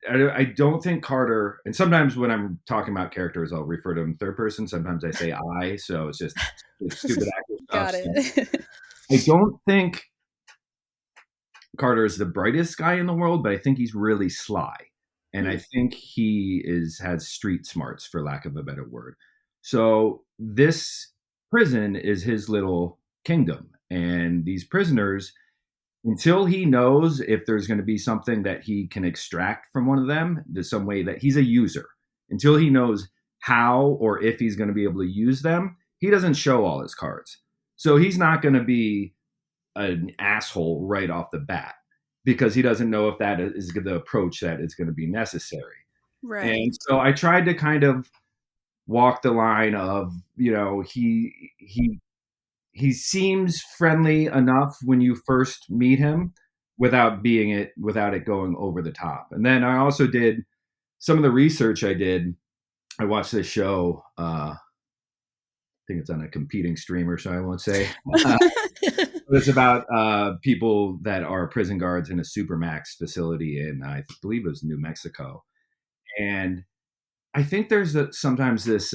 I don't think Carter, and sometimes when I'm talking about characters, I'll refer to him third person. Sometimes I say I, so it's just stupid actor stuff. Got it. I don't think Carter is the brightest guy in the world, but I think he's really sly. And I think he has street smarts, for lack of a better word. So this prison is his little kingdom. And these prisoners, until he knows if there's going to be something that he can extract from one of them, there's some way that he's a user. Until he knows how or if he's going to be able to use them, he doesn't show all his cards. So he's not going to be an asshole right off the bat because he doesn't know if that is the approach that is going to be necessary. Right. And so I tried to kind of walk the line of, he seems friendly enough when you first meet him without it going over the top. And then I also did some of the research I did. I watched this show. I think it's on a competing streamer, so I won't say. It's about people that are prison guards in a supermax facility in, I believe it was New Mexico. And I think there's sometimes this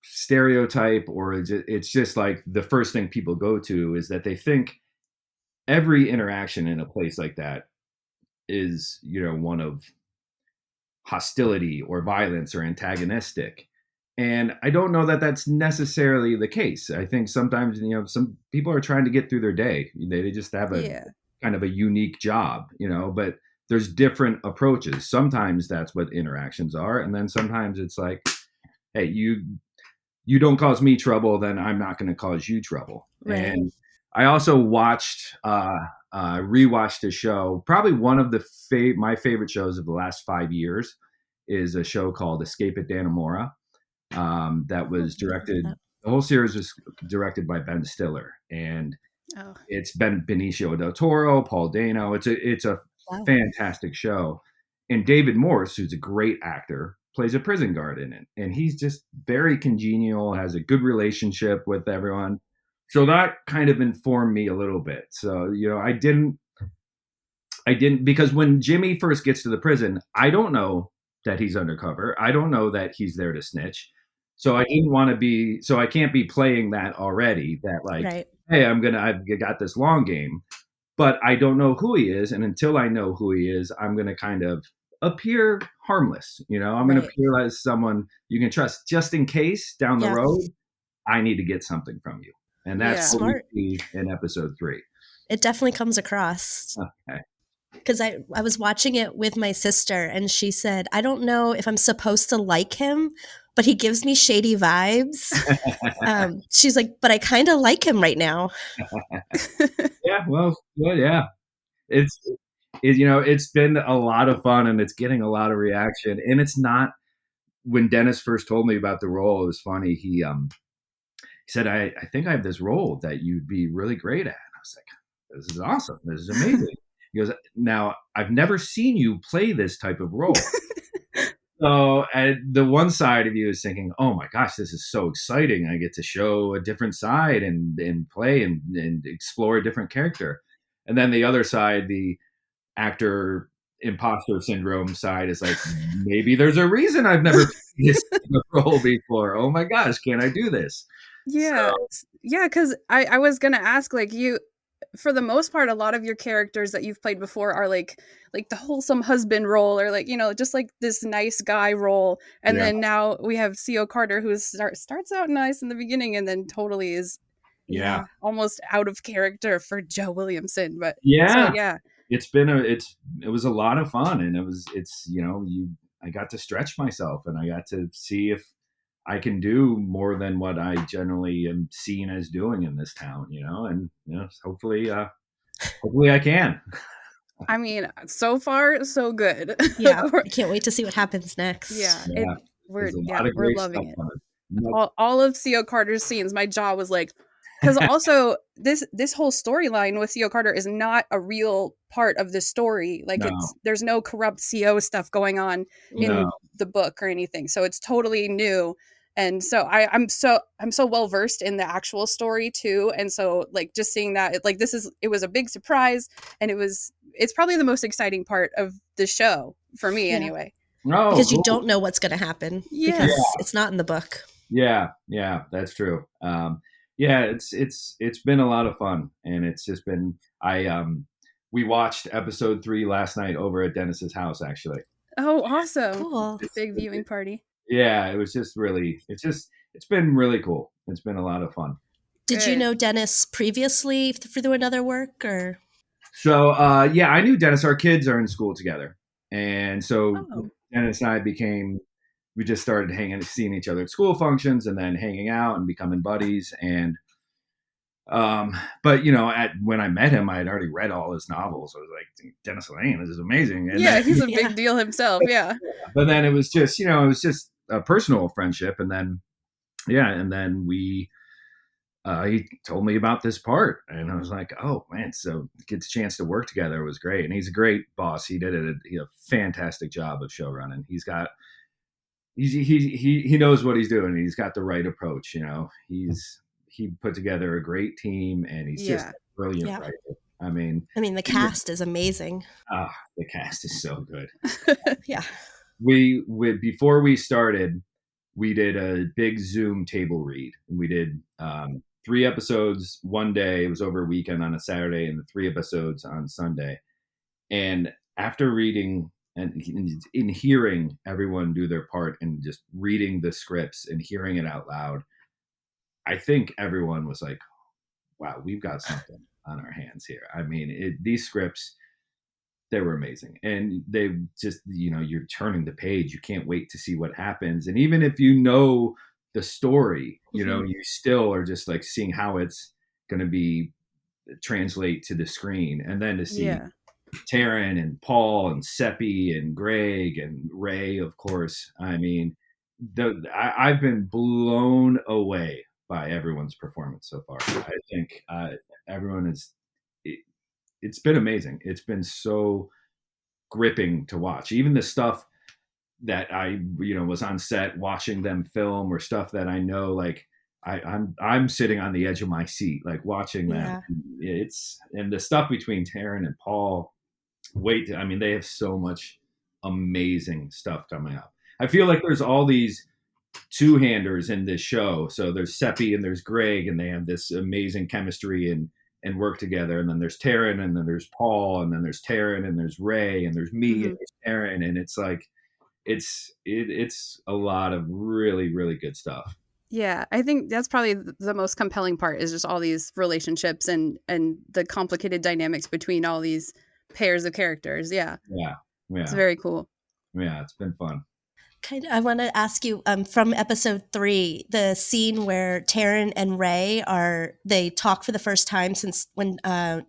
stereotype, or it's just like the first thing people go to is that they think every interaction in a place like that is, one of hostility or violence or antagonistic. And I don't know that that's necessarily the case. I think sometimes, some people are trying to get through their day. They just have a kind of a unique job, but there's different approaches. Sometimes that's what interactions are. And then sometimes it's like, hey, you don't cause me trouble, then I'm not going to cause you trouble. Right. And I also rewatched a show. Probably one of my favorite shows of the last 5 years is a show called Escape at Dannemora. That was directed. The whole series was directed by Ben Stiller, and it's been Benicio del Toro, Paul Dano. It's a fantastic show, and David Morse, who's a great actor, plays a prison guard in it, and he's just very congenial, has a good relationship with everyone. So that kind of informed me a little bit. So, I didn't because when Jimmy first gets to the prison, I don't know that he's undercover. I don't know that he's there to snitch. So I didn't want to be, so I can't be playing that already, that like, right. Hey, I've got this long game, but I don't know who he is. And until I know who he is, I'm going to kind of appear harmless. I'm going to appear as someone you can trust, just in case down the road, I need to get something from you. And that's what we see in episode 3. It definitely comes across. Okay. Because I was watching it with my sister, and she said, I don't know if I'm supposed to like him, but he gives me shady vibes. She's like, but I kind of like him right now. Yeah, well, yeah. It's been a lot of fun, and it's getting a lot of reaction. And it's not, when Dennis first told me about the role, it was funny. He said, I think I have this role that you'd be really great at. And I was like, this is awesome. This is amazing. He goes, now, I've never seen you play this type of role. So the one side of you is thinking, oh my gosh, this is so exciting. I get to show a different side and play and explore a different character. And then the other side, the actor imposter syndrome side, is like, maybe there's a reason I've never played this role before. Oh my gosh, can I do this? Yeah. Yeah, because I was going to ask, like, you, for the most part, a lot of your characters that you've played before are like the wholesome husband role, or like, just like this nice guy role. And then now we have C.O. Carter, who starts out nice in the beginning and then totally is almost out of character for Joe Williamson. But it was a lot of fun, and I got to stretch myself, and I got to see if I can do more than what I generally am seen as doing in this town, and hopefully I can. I mean, so far so good. Yeah, I can't wait to see what happens next. We're loving it. All of C.O. Carter's scenes, my jaw was like, because also this whole storyline with C.O. Carter is not a real part of the story. Like there's no corrupt C.O. stuff going on in the book or anything. So it's totally new. And so I'm so well versed in the actual story too. And so like just seeing that, it was a big surprise, and it's probably the most exciting part of the show for me anyway. Oh, because you don't know what's going to happen because it's not in the book. Yeah, that's true. It's been a lot of fun, and it's just been, we watched episode 3 last night over at Dennis's house, actually. Oh, awesome. Cool. Big viewing party. Yeah, it was just really, it's been really cool. It's been a lot of fun. Did you know Dennis previously through another work, or? So, I knew Dennis. Our kids are in school together. And so Dennis and I we just started seeing each other at school functions and then hanging out and becoming buddies. And but when I met him, I had already read all his novels. I was like, Dennis Lane, this is amazing. And Yeah, then, he's a big deal himself. Yeah. but then it was just a personal friendship. And then he told me about this part, and I was like, oh man, so get the chance to work together was great. And he's a great boss. He did a fantastic job of show running. He knows what he's doing. He's got the right approach. He put together a great team, and he's just a brilliant writer. I mean, the cast is amazing. The cast is so good. Yeah. We before we started, we did a big Zoom table read, and we did 3 episodes one day. It was over a weekend on a Saturday, and 3 episodes on Sunday. And after reading and in hearing everyone do their part and just reading the scripts and hearing it out loud, I think everyone was like, wow, we've got something on our hands here. I mean, these scripts, they were amazing. And they just, you're turning the page. You can't wait to see what happens. And even if you know the story, you still are just like seeing how it's going to be translate to the screen. And then to see Taron and Paul and Seppi and Greg and Ray, of course. I mean, I've been blown away by everyone's performance so far. I think everyone it's been amazing. It's been so gripping to watch. Even the stuff that I, was on set watching them film, or stuff that I know, like I'm sitting on the edge of my seat, like watching them. And the stuff between Taron and Paul, they have so much amazing stuff coming up. I feel like there's all these two-handers in this show. So there's Seppi and there's Greg, and they have this amazing chemistry and work together. And then there's Taron, and then there's Paul, and then there's Taron, and there's Ray, and there's me, and there's Taron. And it's like, it's a lot of really, really good stuff. Yeah, I think that's probably the most compelling part, is just all these relationships and the complicated dynamics between all these pairs of characters. Yeah. It's very cool. Yeah, it's been fun. I want to ask you, from episode 3, the scene where Taron and Ray they talk for the first time since when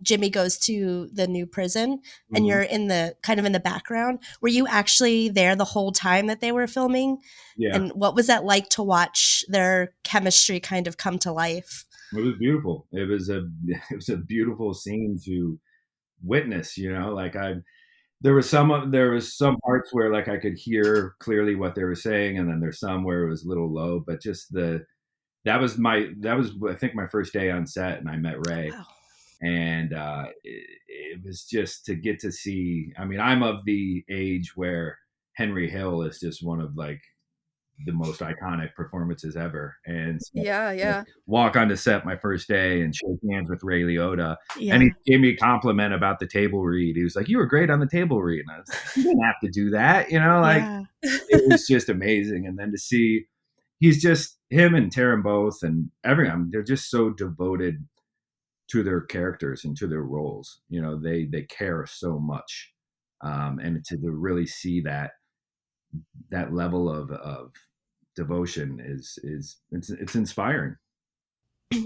Jimmy goes to the new prison, and you're in the background. Were you actually there the whole time that they were filming? Yeah. And what was that like to watch their chemistry kind of come to life? It was beautiful. It was a beautiful scene to witness. There was some parts where like I could hear clearly what they were saying, and then there's some where it was a little low. But just that was I think my first day on set, and I met Ray. Wow. And it was just to get to see. I mean, I'm of the age where Henry Hill is just one of like the most iconic performances ever. And so, walk onto set my first day and shake hands with Ray Liotta. Yeah. And he gave me a compliment about the table read. He was like, "You were great on the table read." And I was like, "You didn't have to do that." It was just amazing. And then to see, he's just, him and Taron both and everyone, they're just so devoted to their characters and to their roles. They care so much. And to really see that level of devotion it's inspiring.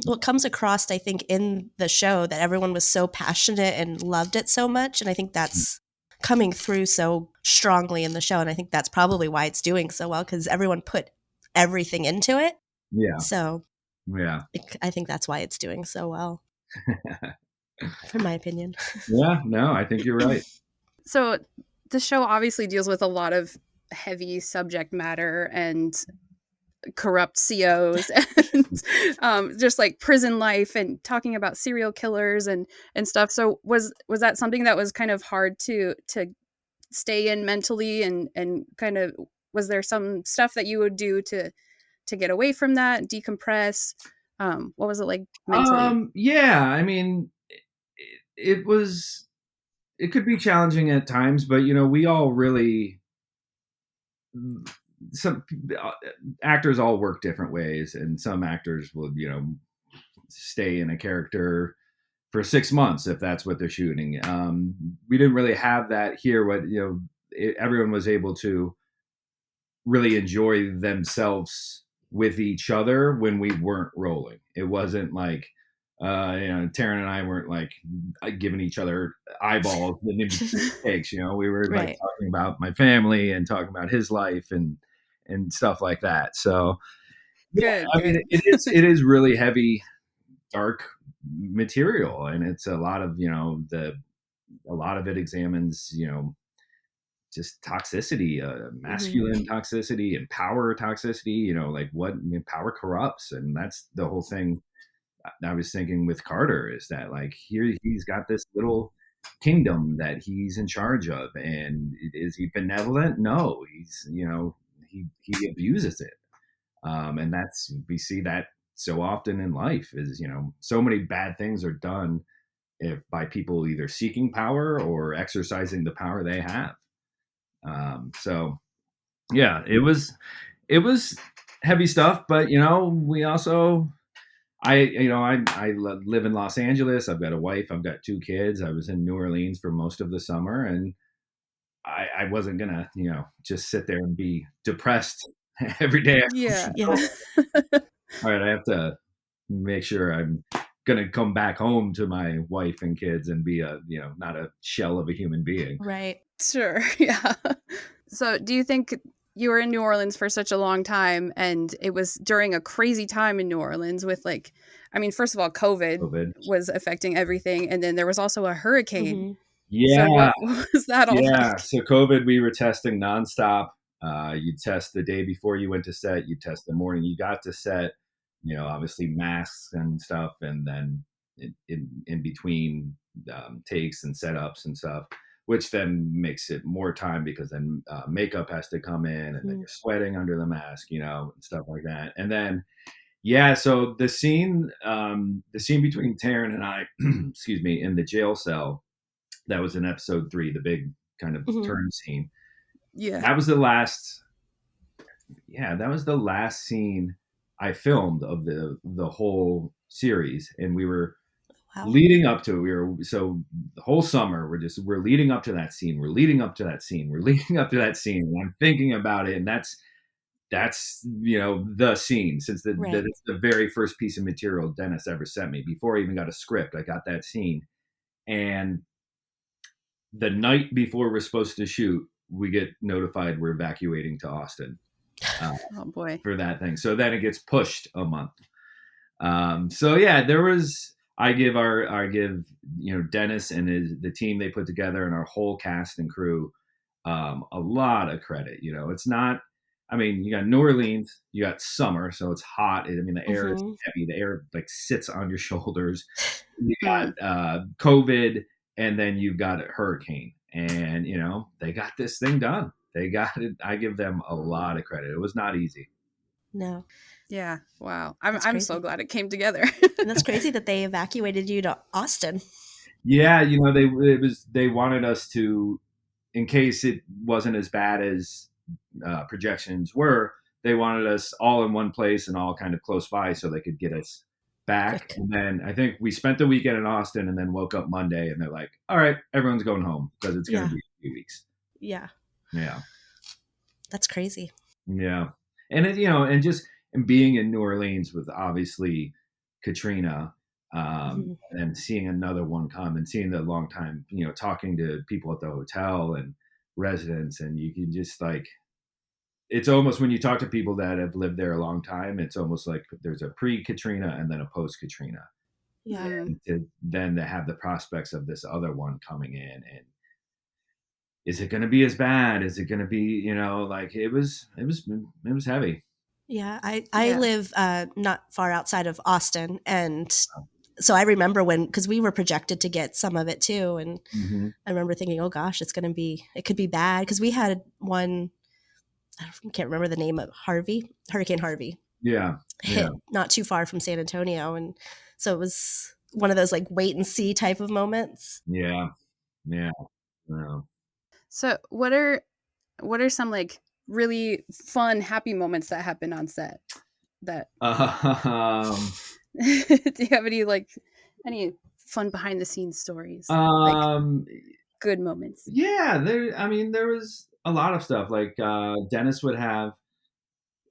Well, it comes across, I think, in the show that everyone was so passionate and loved it so much, and I think that's coming through so strongly in the show, and I think that's probably why it's doing so well, because everyone put everything into it. So I think that's why it's doing so well. In my opinion. I think you're right. So the show obviously deals with a lot of heavy subject matter and corrupt COs and just like prison life and talking about serial killers and stuff. So was that something that was kind of hard to stay in mentally, and kind of, was there some stuff that you would do to get away from that, decompress? What was it like mentally? I mean, it could be challenging at times, but we all really, some actors all work different ways, and some actors will stay in a character for 6 months if that's what they're shooting. We didn't really have that here. Everyone was able to really enjoy themselves with each other when we weren't rolling. It wasn't like, Taron and I weren't like giving each other eyeballs in between takes. We were like Right. talking about my family and talking about his life and stuff like that. So yeah, Good, I mean, good. it is really heavy, dark material, and it's a lot of a lot of it examines just toxicity, masculine toxicity and power toxicity. Like power corrupts, and that's the whole thing. I was thinking with Carter is that like here he's got this little kingdom that he's in charge of, and is he benevolent? No, he's he abuses it, and we see that so often in life is so many bad things are done by people either seeking power or exercising the power they have. So yeah, it was heavy stuff, but we also I live in Los Angeles. I've got a wife. I've got 2 kids. I was in New Orleans for most of the summer, and I wasn't gonna, just sit there and be depressed every day. Yeah. Yeah. All right, I have to make sure I'm gonna come back home to my wife and kids and be not a shell of a human being. Right. Sure. Yeah. So, do you think you were in New Orleans for such a long time, and it was during a crazy time in New Orleans with first of all, COVID COVID. was affecting everything, and then there was also a hurricane. Mhm. So, Yeah, what was that all yeah. like? So COVID, we were testing nonstop. You'd test the day before you went to set. You test the morning you got to set. Obviously masks and stuff, and then in between takes and setups and stuff, which then makes it more time because then makeup has to come in, and then you're sweating under the mask, and stuff like that. And then yeah, so the scene between Taryn and I, excuse me, in the jail cell, that was in episode 3, the big kind of turn scene. Yeah. That was the last. Yeah, that was the last scene I filmed of the whole series, and we were Wow. leading up to it. So the whole summer we're leading up to that scene. We're leading up to that scene. We're leading up to that scene. And I'm thinking about it, and that's the scene since it's the very first piece of material Dennis ever sent me before I even got a script. I got that scene, and the night before we're supposed to shoot, we get notified we're evacuating to Austin. Oh boy. For that thing. So then it gets pushed a month. So yeah, I give Dennis and the team they put together and our whole cast and crew a lot of credit. It's not. I mean, you got New Orleans, you got summer, so it's hot. The air is heavy. The air like sits on your shoulders. You got COVID, and then you've got a hurricane, and they got this thing done. They got it. I give them a lot of credit. It was not easy. No. Yeah. Wow. I'm so glad it came together. And that's crazy that they evacuated you to Austin. Yeah, they wanted us to, in case it wasn't as bad as projections were, they wanted us all in one place and all kind of close by so they could get us back. Quick. And then I think we spent the weekend in Austin and then woke up Monday and they're like, all right, everyone's going home because it's going to be a few weeks. Yeah. Yeah. That's crazy. Yeah. And and being in New Orleans with obviously Katrina, and seeing another one come and seeing the long time, talking to people at the hotel and residents, and you can just like, it's almost when you talk to people that have lived there a long time, it's almost like there's a pre-Katrina and then a post-Katrina. Yeah. And then to have the prospects of this other one coming in, and is it going to be as bad? Is it going to be, like it was heavy. Yeah. I live not far outside of Austin, and so I remember because we were projected to get some of it too. And I remember thinking, oh gosh, it could be bad. Because we had one, I can't remember the name of Hurricane Harvey. Yeah. Hit not too far from San Antonio. And so it was one of those like wait and see type of moments. Yeah. Yeah. So what are some like really fun, happy moments that happen on set? That do you have any fun behind the scenes stories? Like good moments? Yeah, there was a lot of stuff. Like Dennis would have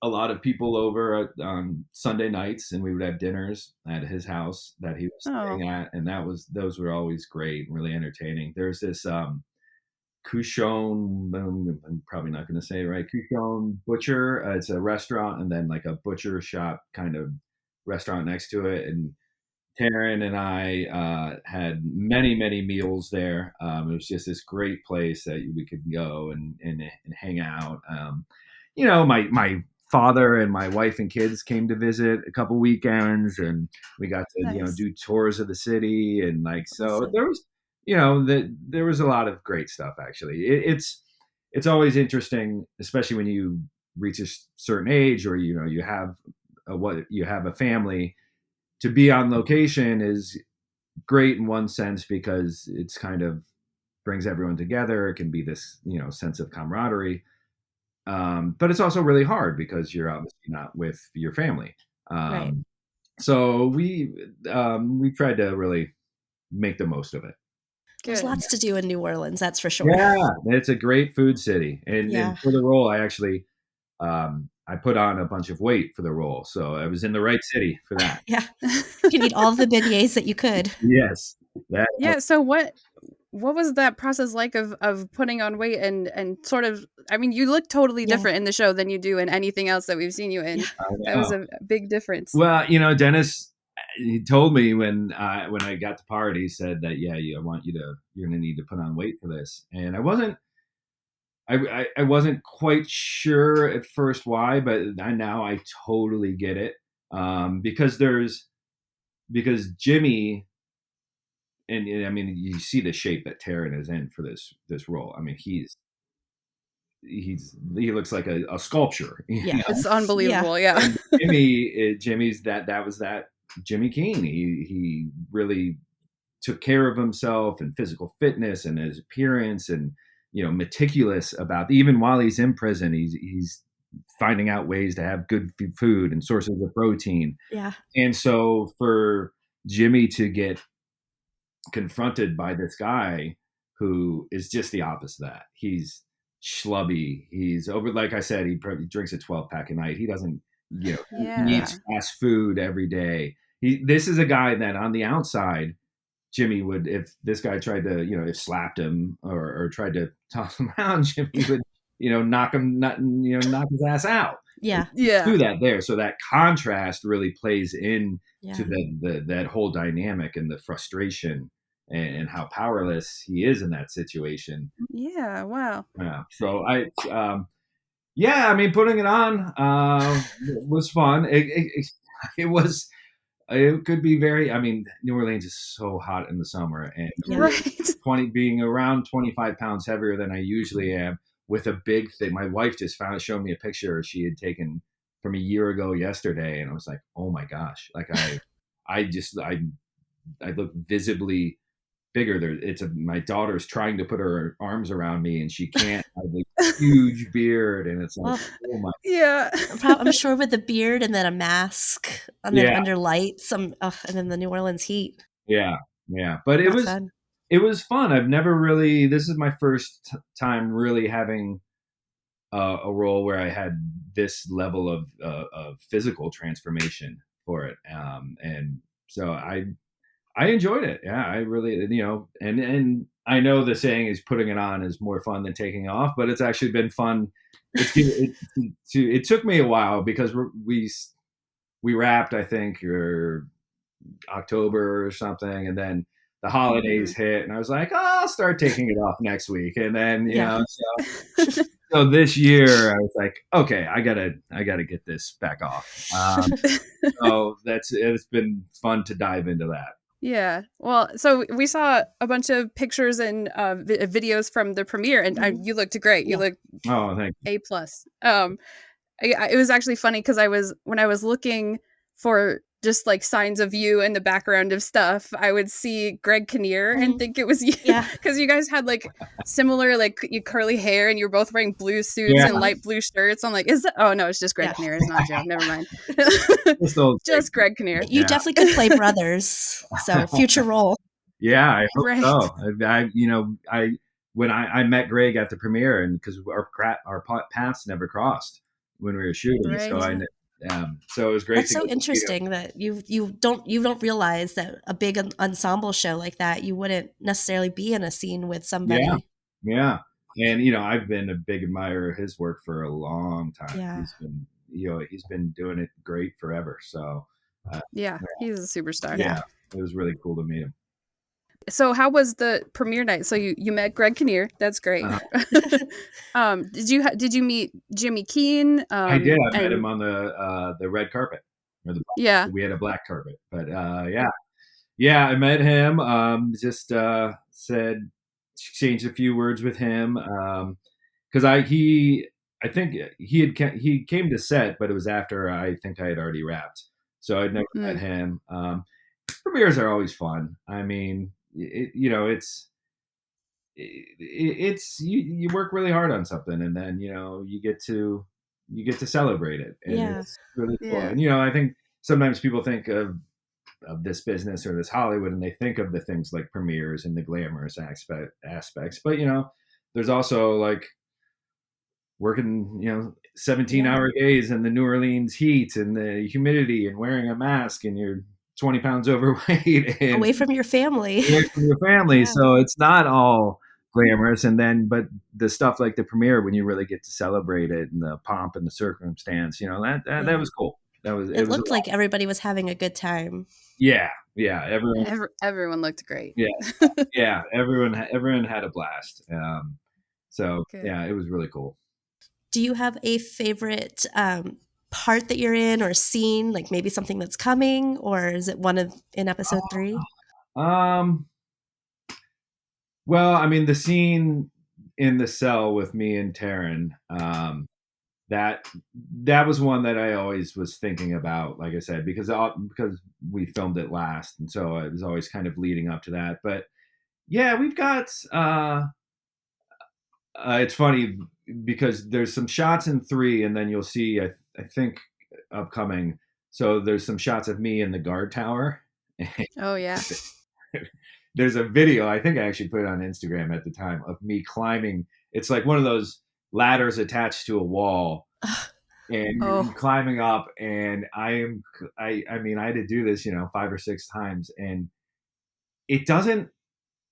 a lot of people over on Sunday nights, and we would have dinners at his house that he was Oh, staying at, and those were always great and really entertaining. There's this Couchon, I'm probably not going to say it right, Couchon Butcher. It's a restaurant and then like a butcher shop kind of restaurant next to it. And Taron and I had many, many meals there. It was just this great place that we could go and hang out. My father and my wife and kids came to visit a couple weekends, and we got to nice. do tours of the city, and like so Awesome. there was there was a lot of great stuff actually. It's always interesting, especially when you reach a certain age or you have a family. To be on location is great in one sense because it's kind of brings everyone together. It can be this sense of camaraderie, but it's also really hard because you're obviously not with your family. Right. So we tried to really make the most of it. There's Good. lots to do in New Orleans, that's for sure. Yeah, it's a great food city, and Yeah. for the role, I actually I put on a bunch of weight for the role, so I was in the right city for that. Yeah. You eat all the beignets that you could. Yes, that Yeah. So what was that process like of putting on weight and sort of, I mean, you look totally Yeah. different in the show than you do in anything else that we've seen you in. Yeah. That was a big difference. Well, Dennis, he told me when I got the part, he said that you're going to need to put on weight for this, and I wasn't quite sure at first why, but now I totally get it, because Jimmy, and I mean you see the shape that Taron is in for this role. I mean he looks like a sculpture. Yeah. It's unbelievable. Yeah. And Jimmy's that was that Jimmy Keene. He really took care of himself and physical fitness and his appearance, and meticulous about, even while he's in prison, he's finding out ways to have good food and sources of protein. Yeah. And so for Jimmy to get confronted by this guy who is just the opposite of that, he's schlubby, he's over, like I said, he probably drinks a 12-pack a night, he doesn't he eats fast food every day. This is a guy that on the outside, Jimmy would, if this guy tried to, if slapped him or tried to toss him around, Jimmy would, knock his ass out. Yeah. Yeah. Do that there. So that contrast really plays in Yeah. to that whole dynamic and the frustration and how powerless he is in that situation. Yeah. Wow. Yeah. So I mean, putting it on was fun. It was. It could be I mean, New Orleans is so hot in the summer, and Yeah. Right. being around 25 pounds heavier than I usually am, with a big thing. My wife just showed me a picture she had taken from a year ago yesterday, and I was like, oh my gosh, like I look visibly bigger. My daughter's trying to put her arms around me, and she can't. I have a huge beard, and it's like, oh my. Yeah. I'm sure with the beard and then a mask and then Yeah. under lights, and then the New Orleans heat. Yeah. But it Not was fun. it was fun. I've never really. This is my first time really having a role where I had this level of physical transformation for it, and so I enjoyed it. Yeah, I really, and I know the saying is putting it on is more fun than taking off, but it's actually been fun. It took me a while because we wrapped, I think, or October or something, and then the holidays hit, and I was like, I'll start taking it off next week, and then so this year I was like, okay, I gotta get this back off. So it's been fun to dive into that. Yeah. Well, so we saw a bunch of pictures and videos from the premiere, and you looked great. You looked thank you. A+. It was actually funny because when I was looking for just like signs of you in the background of stuff, I would see Greg Kinnear and think it was you. Yeah. Because you guys had like similar like curly hair, and you were both wearing blue suits and light blue shirts. I'm like, is that? Oh no, it's just Greg Kinnear. It's not Joe. Never mind. Just Greg Kinnear. You definitely could play brothers. So future role. Yeah, I hope so. when I met Greg at the premiere, and because our paths never crossed when we were shooting, Right. so it was great. That's to so go meet him. interesting that you don't realize that a big ensemble show like that, you wouldn't necessarily be in a scene with somebody. Yeah. And, I've been a big admirer of his work for a long time. Yeah. He's been doing it great forever. So, Yeah, he's a superstar. yeah, it was really cool to meet him. So how was the premiere night? So you met Greg Kinnear. That's great. Did you meet Jimmy Keane? I did. I met him on the red carpet. We had a black carpet, but yeah, I met him. Just said, exchanged a few words with him because I think he came to set, but it was after I think I had already wrapped, so I'd never met him. Premieres are always fun. I mean, it's you work really hard on something, and then you get to celebrate it, and it's really cool. And I think sometimes people think of this business or this Hollywood, and they think of the things like premieres and the glamorous aspects, but there's also like working 17-hour days in the New Orleans heat and the humidity and wearing a mask, and you're 20 pounds overweight and away from your family. So it's not all glamorous. But the stuff like the premiere, when you really get to celebrate it and the pomp and the circumstance, that was cool. It looked like everybody was having a good time. Yeah. Everyone looked great. Yeah. Everyone had a blast. So good. Yeah, it was really cool. Do you have a favorite part that you're in or scene, like maybe something that's coming, or is it in episode 3? Well, I mean, the scene in the cell with me and Taron, that was one that I always was thinking about, like I said, because we filmed it last, and so it was always kind of leading up to that. But yeah, we've got it's funny because there's some shots in 3, and then you'll see I think upcoming. So there's some shots of me in the guard tower. Oh yeah. There's a video, I think I actually put it on Instagram at the time, of me climbing. It's like one of those ladders attached to a wall, and climbing up. And I mean, I had to do this, 5 or 6 times, and it doesn't.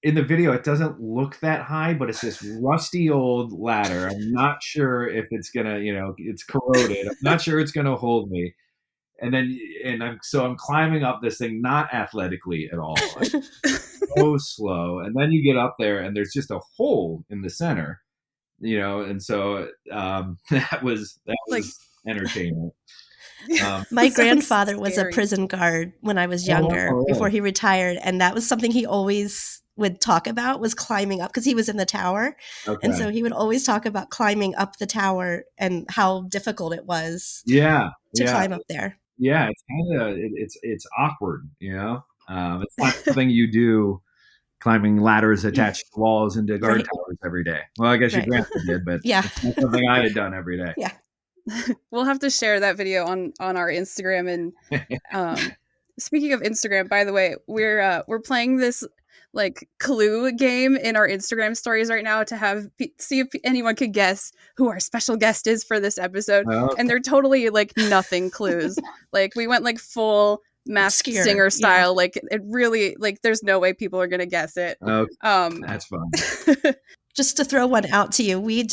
In the video, it doesn't look that high, but it's this rusty old ladder. I'm not sure if it's gonna, it's corroded. I'm not sure it's gonna hold me. I'm climbing up this thing, not athletically at all, so slow. And then you get up there, and there's just a hole in the center, and so that was like entertainment. My grandfather was a prison guard when I was younger, before he retired, and that was something he always would talk about, was climbing up, because he was in the tower. And so he would always talk about climbing up the tower and how difficult it was to climb up there. Yeah, it's kind of it's awkward, it's not something you do, climbing ladders attached to walls into guard towers every day. Well, I guess your grandpa did, but it's not something I had done every day. Yeah. We'll have to share that video on our Instagram. And speaking of Instagram, by the way, we're playing this like clue game in our Instagram stories right now to see if anyone could guess who our special guest is for this episode. And they're totally like nothing clues. Like we went like full Masked Singer style. Like it really, like there's no way people are gonna guess it. That's fun. Just to throw one out to you, we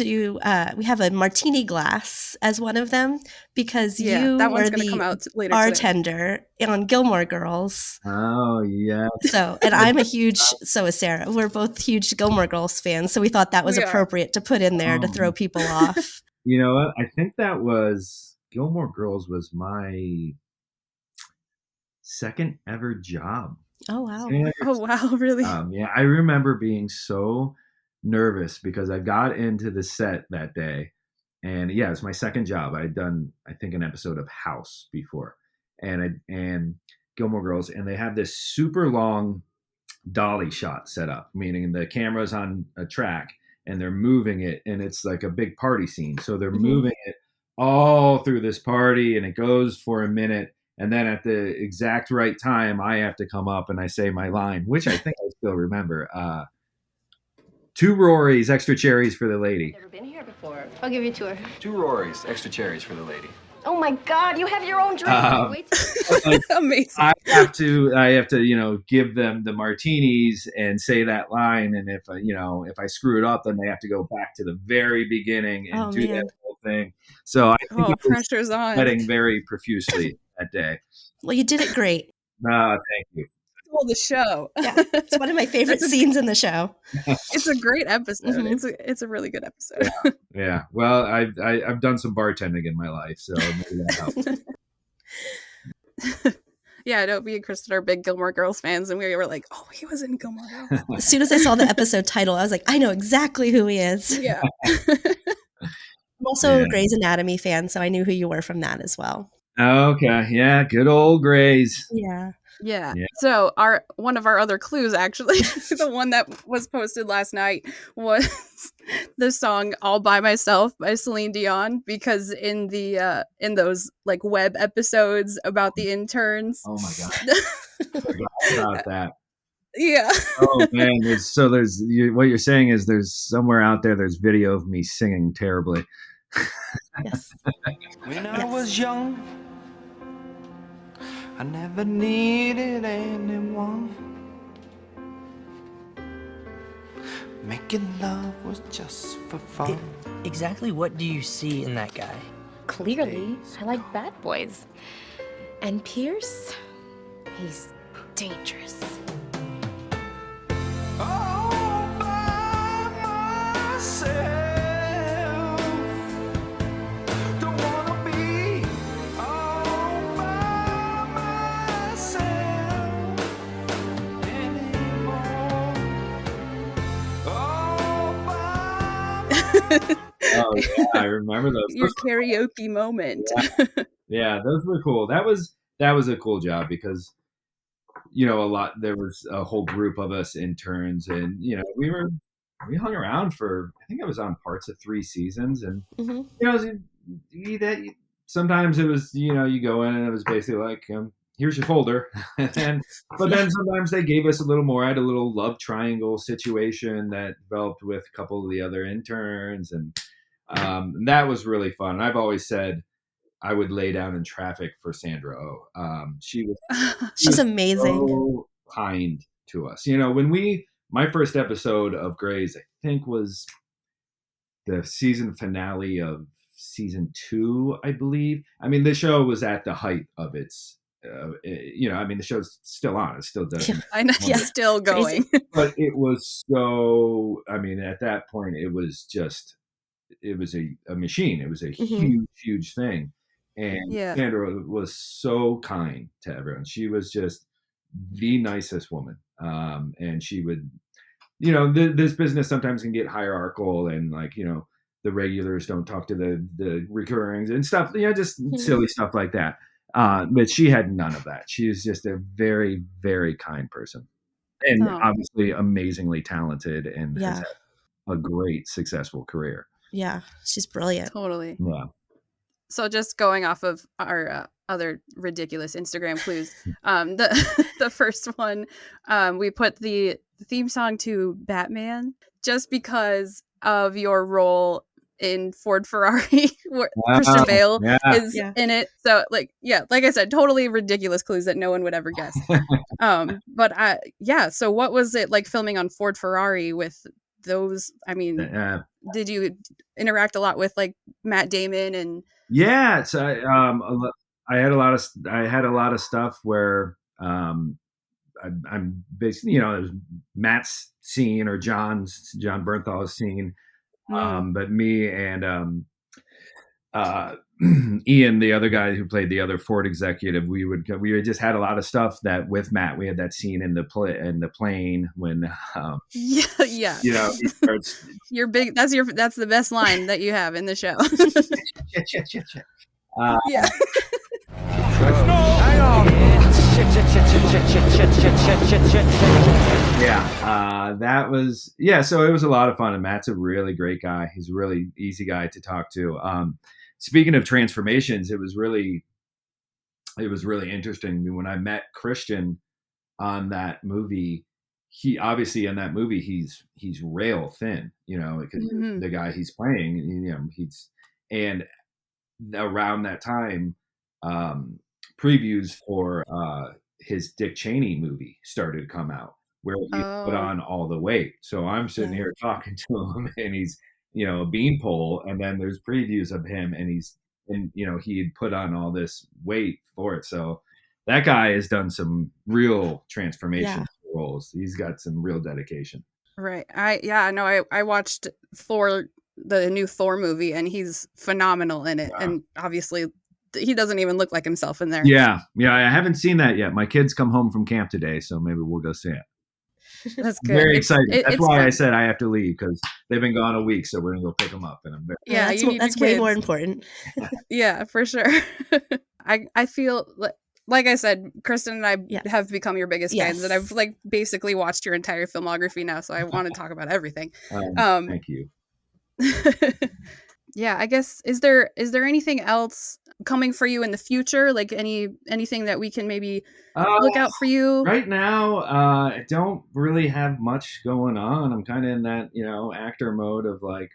have a martini glass as one of them, because you were the bartender on Gilmore Girls. Oh yeah. So, and I'm so is Sarah. We're both huge Gilmore Girls fans, so we thought that was appropriate to put in there to throw people off. You know what? I think that was Gilmore Girls was my second ever job. Oh wow! Oh wow! Really? Yeah, I remember being so nervous because I got into the set that day, and it's my second job. I'd done, I think, an episode of House before, and Gilmore Girls, and they had this super long dolly shot set up, meaning the camera's on a track and they're moving it, and it's like a big party scene. So they're moving it all through this party, and it goes for a minute. And then at the exact right time, I have to come up and I say my line, which I think I still remember. 2 Rorys, extra cherries for the lady. Never been here before. I'll give you a tour. 2 Rorys, extra cherries for the lady. Oh my God, you have your own drink. Wait. Like, Amazing. I have to, give them the martinis and say that line. And if I screw it up, then they have to go back to the very beginning and do that whole thing. So I think I was pressure's on. sweating very profusely that day. Well, you did it great. Thank you. Well, the show. Yeah, it's one of my favorite scenes in the show. It's a great episode. Mm-hmm. It's a really good episode. Yeah. Well, I've done some bartending in my life, so maybe that helps. Yeah, no, me and Kristen are big Gilmore Girls fans, and we were like, "Oh, he was in Gilmore Girls." As soon as I saw the episode title, I was like, I know exactly who he is. Yeah. I'm also a Grey's Anatomy fan, so I knew who you were from that as well. Okay. Yeah. Good old Grey's. Yeah. Yeah. So one of our other clues, actually, the one that was posted last night, was the song "All by Myself" by Celine Dion, because in those like web episodes about the interns. Oh my God. I forgot about that. Yeah. Oh man. What you're saying is there's somewhere out there's video of me singing terribly. Yes. When I was young, I never needed anyone. Making love was just for fun. Exactly what do you see in that guy? Clearly, I like bad boys. And Pierce, he's dangerous. All by myself. Don't wanna be all by myself anymore. All by Oh yeah, I remember those. Your karaoke moment. Yeah, those were cool. That was a cool job because there was a whole group of us interns, and we hung around for, I think I was on parts of 3 seasons, and sometimes it was you go in and it was basically like, here's your folder, but then sometimes they gave us a little more. I had a little love triangle situation that developed with a couple of the other interns, and that was really fun. And I've always said I would lay down in traffic for Sandra Oh. She's amazing. So kind to us. My first episode of Grey's, I think, was the season finale of season 2, I believe. I mean, the show was at the height of its, the show's still on. It still does. I know, still going. But it was so, at that point, it was a machine. It was a huge, huge thing. And Sandra was so kind to everyone. She was just the nicest woman. And she would, this business sometimes can get hierarchical, and the regulars don't talk to the recurrings and stuff, just silly stuff like that. But she had none of that. She is just a very, very kind person, and obviously amazingly talented, and has had a great, successful career. Yeah, she's brilliant. Totally. Yeah. So just going off of our other ridiculous Instagram clues, the first one, we put the theme song to Batman just because of your role in Ford Ferrari, where Christian Bale is in it. So like I said, totally ridiculous clues that no one would ever guess. So what was it like filming on Ford Ferrari with those? I mean, did you interact a lot with like Matt Damon and? Yeah, it's I had a lot of stuff where I'm basically, it was Matt's scene or John Bernthal's scene, but me and Ian, the other guy who played the other Ford executive, we just had a lot of stuff that with Matt. We had that scene in the plane when he starts. You're big. That's the best line that you have in the show. Yeah. That was so it was a lot of fun, and Matt's a really great guy. He's a really easy guy to talk to. Speaking of transformations, it was really interesting. I mean, when I met Christian on that movie, he obviously in that movie he's rail thin, because Mhm. the guy he's playing, and around that time, um, previews for his Dick Cheney movie started to come out where he put Oh, on all the weight. So I'm sitting Yeah. here talking to him, and he's a beanpole, and then there's previews of him, and he had put on all this weight for it. So that guy has done some real transformation roles. He's got some real dedication. right. I watched Thor, the new Thor movie, and he's phenomenal in it. And obviously, he doesn't even look like himself in there. Yeah, I haven't seen that yet. My kids come home from camp today, so maybe we'll go see it. That's I'm good. very excited. That's It's why fun. I said I have to leave, because they've been gone a week, so we're gonna go pick them up. And I'm very Yeah, that's, you need that's your way more kids. important. Yeah, for sure. I feel like I said, Kristen and I have become your biggest fans, and I've like basically watched your entire filmography now, so I want to talk about everything. Thank you. Yeah, I guess is there anything else coming for you in the future? Like anything that we can maybe look out for you? Right now, I don't really have much going on. I'm kind of in that actor mode of like,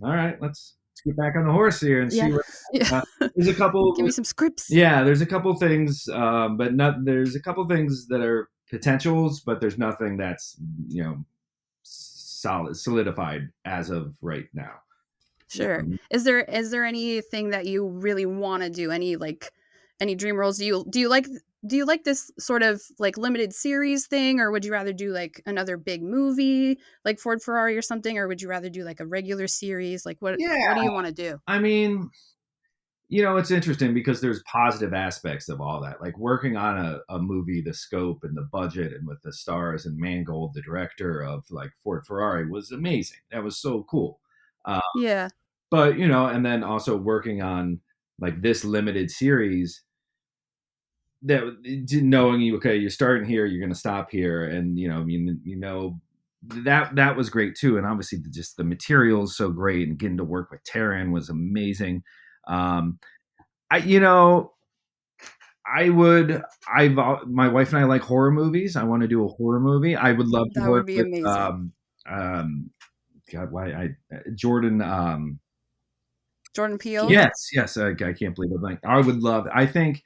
all right, let's get back on the horse here and see what. There's a couple. Give me some scripts. Yeah, there's a couple things, but there's a couple things that are potentials, but there's nothing that's solidified as of right now. Sure. Is there anything that you really want to do? Any dream roles? Do you like this sort of like limited series thing, or would you rather do like another big movie like Ford Ferrari or something, or would you rather do like a regular series? Like what do you want to do? I mean, it's interesting because there's positive aspects of all that. Like working on a movie, the scope and the budget and with the stars, and Mangold, the director of like Ford Ferrari, was amazing. That was so cool. Yeah. But, and then also working on like this limited series, that knowing okay, you're starting here, you're going to stop here. And, that was great too. And obviously just the material is so great, and getting to work with Taron was amazing. My wife and I like horror movies. I want to do a horror movie. I would love to That work would be with, amazing. Jordan Jordan Peele? Yes. I can't believe it. Like, I think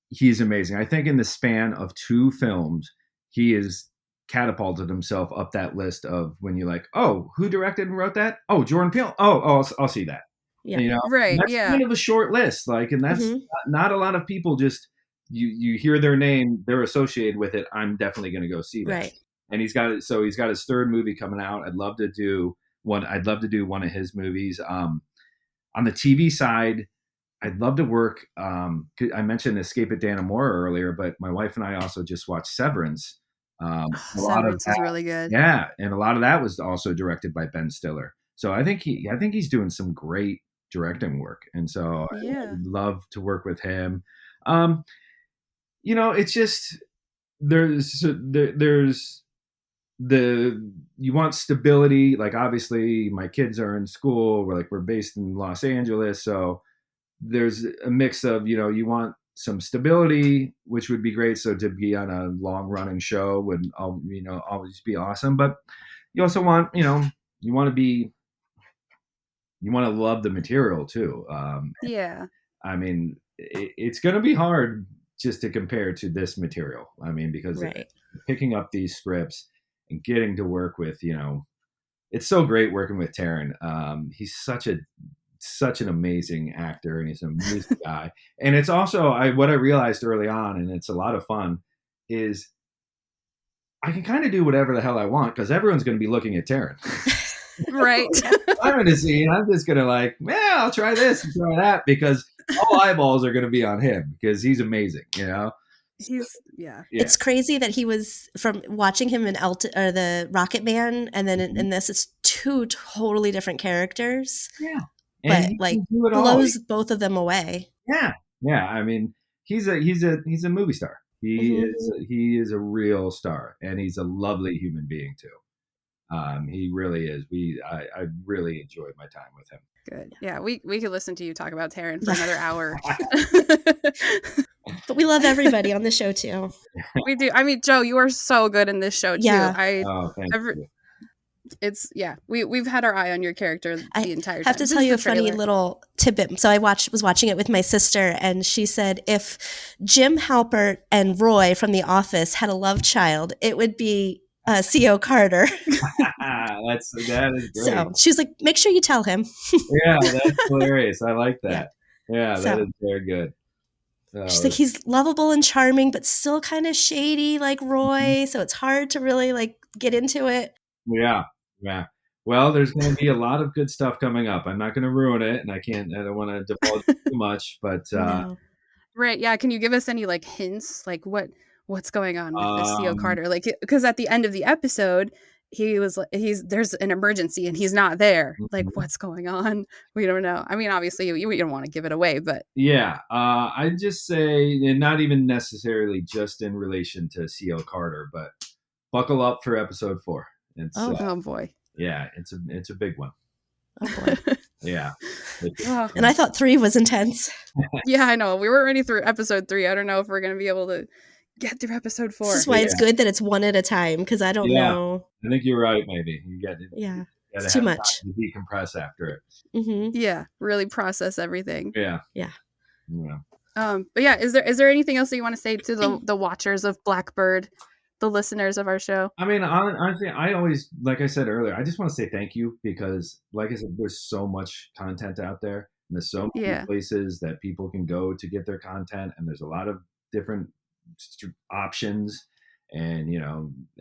he's amazing. I think in the span of 2 films, he has catapulted himself up that list of when you're like, oh, who directed and wrote that? Oh, Jordan Peele. Oh, I'll see that. Yeah. Right. That's kind of a short list. Like, and that's not a lot of people just, you hear their name, they're associated with it. I'm definitely going to go see that. Right. And he's got his 3rd movie coming out. I'd love to do one of his movies. On the TV side, I'd love to work. I mentioned Escape at Dannemora earlier, but my wife and I also just watched Severance. Severance is really good. Yeah, and a lot of that was also directed by Ben Stiller. So I think he's doing some great directing work, and so I'd love to work with him. It's just there's you want stability. Like, obviously my kids are in school. We're based in Los Angeles, so there's a mix of, you want some stability, which would be great. So to be on a long running show would, always be awesome. But you also want, you want to love the material too. Yeah. I mean, it's going to be hard just to compare to this material. I mean, because picking up these scripts and getting to work with, it's so great working with Taron. He's such an amazing actor, and he's an amazing guy. And it's also, what I realized early on, and it's a lot of fun, is I can kind of do whatever the hell I want because everyone's going to be looking at Taron. Right. I'm in a scene. I'm just going to I'll try this and try that, because all eyeballs are going to be on him because he's amazing, It's crazy that he was, from watching him in the Rocket Man, and then in this, it's 2 totally different characters. Yeah. But blows both of them away. Yeah. I mean, he's a movie star. He is a real star, and he's a lovely human being too. He really is. I really enjoyed my time with him. Good. Yeah, we could listen to you talk about Taron for another hour. But we love everybody on the show too. We do. I mean, Joe, you are so good in this show Yeah. too. Oh, thank you. It's we've had our eye on your character the entire time. I have to tell you a funny little tidbit. So I was watching it with my sister, and she said if Jim Halpert and Roy from The Office had a love child, it would be C.O. Carter. That is great. So she was like, make sure you tell him. Yeah, that's hilarious. I like that. Yeah, that is very good. She's like, he's lovable and charming, but still kind of shady like Roy. So it's hard to really like get into it. Yeah. Well, there's going to be a lot of good stuff coming up. I'm not going to ruin it, and I don't want to divulge too much, but No. Right. Yeah. Can you give us any like hints, like what's going on with this C.O. Carter? Like, because at the end of the episode, there's an emergency and he's not there. Like, what's going on? We don't know. I mean, obviously you don't want to give it away, but yeah, I'd just say, and not even necessarily just in relation to C.O. Carter, but buckle up for episode 4. It's, oh boy. Yeah, it's a big one. Oh boy. Yeah. And I thought 3 was intense. Yeah, I know. We were already through episode 3. I don't know if we're going to be able to get through episode 4. This is why it's good that it's one at a time, because I don't know. I think you're right. Maybe you get it. Yeah, it's too much. To decompress after it. Mm-hmm. Yeah, really process everything. Yeah. But yeah, is there anything else that you want to say to the watchers of Blackbird, the listeners of our show? I mean, honestly, I always, like I said earlier, I just want to say thank you because, like I said, there's so much content out there, and there's so many places that people can go to get their content, and there's a lot of different options. And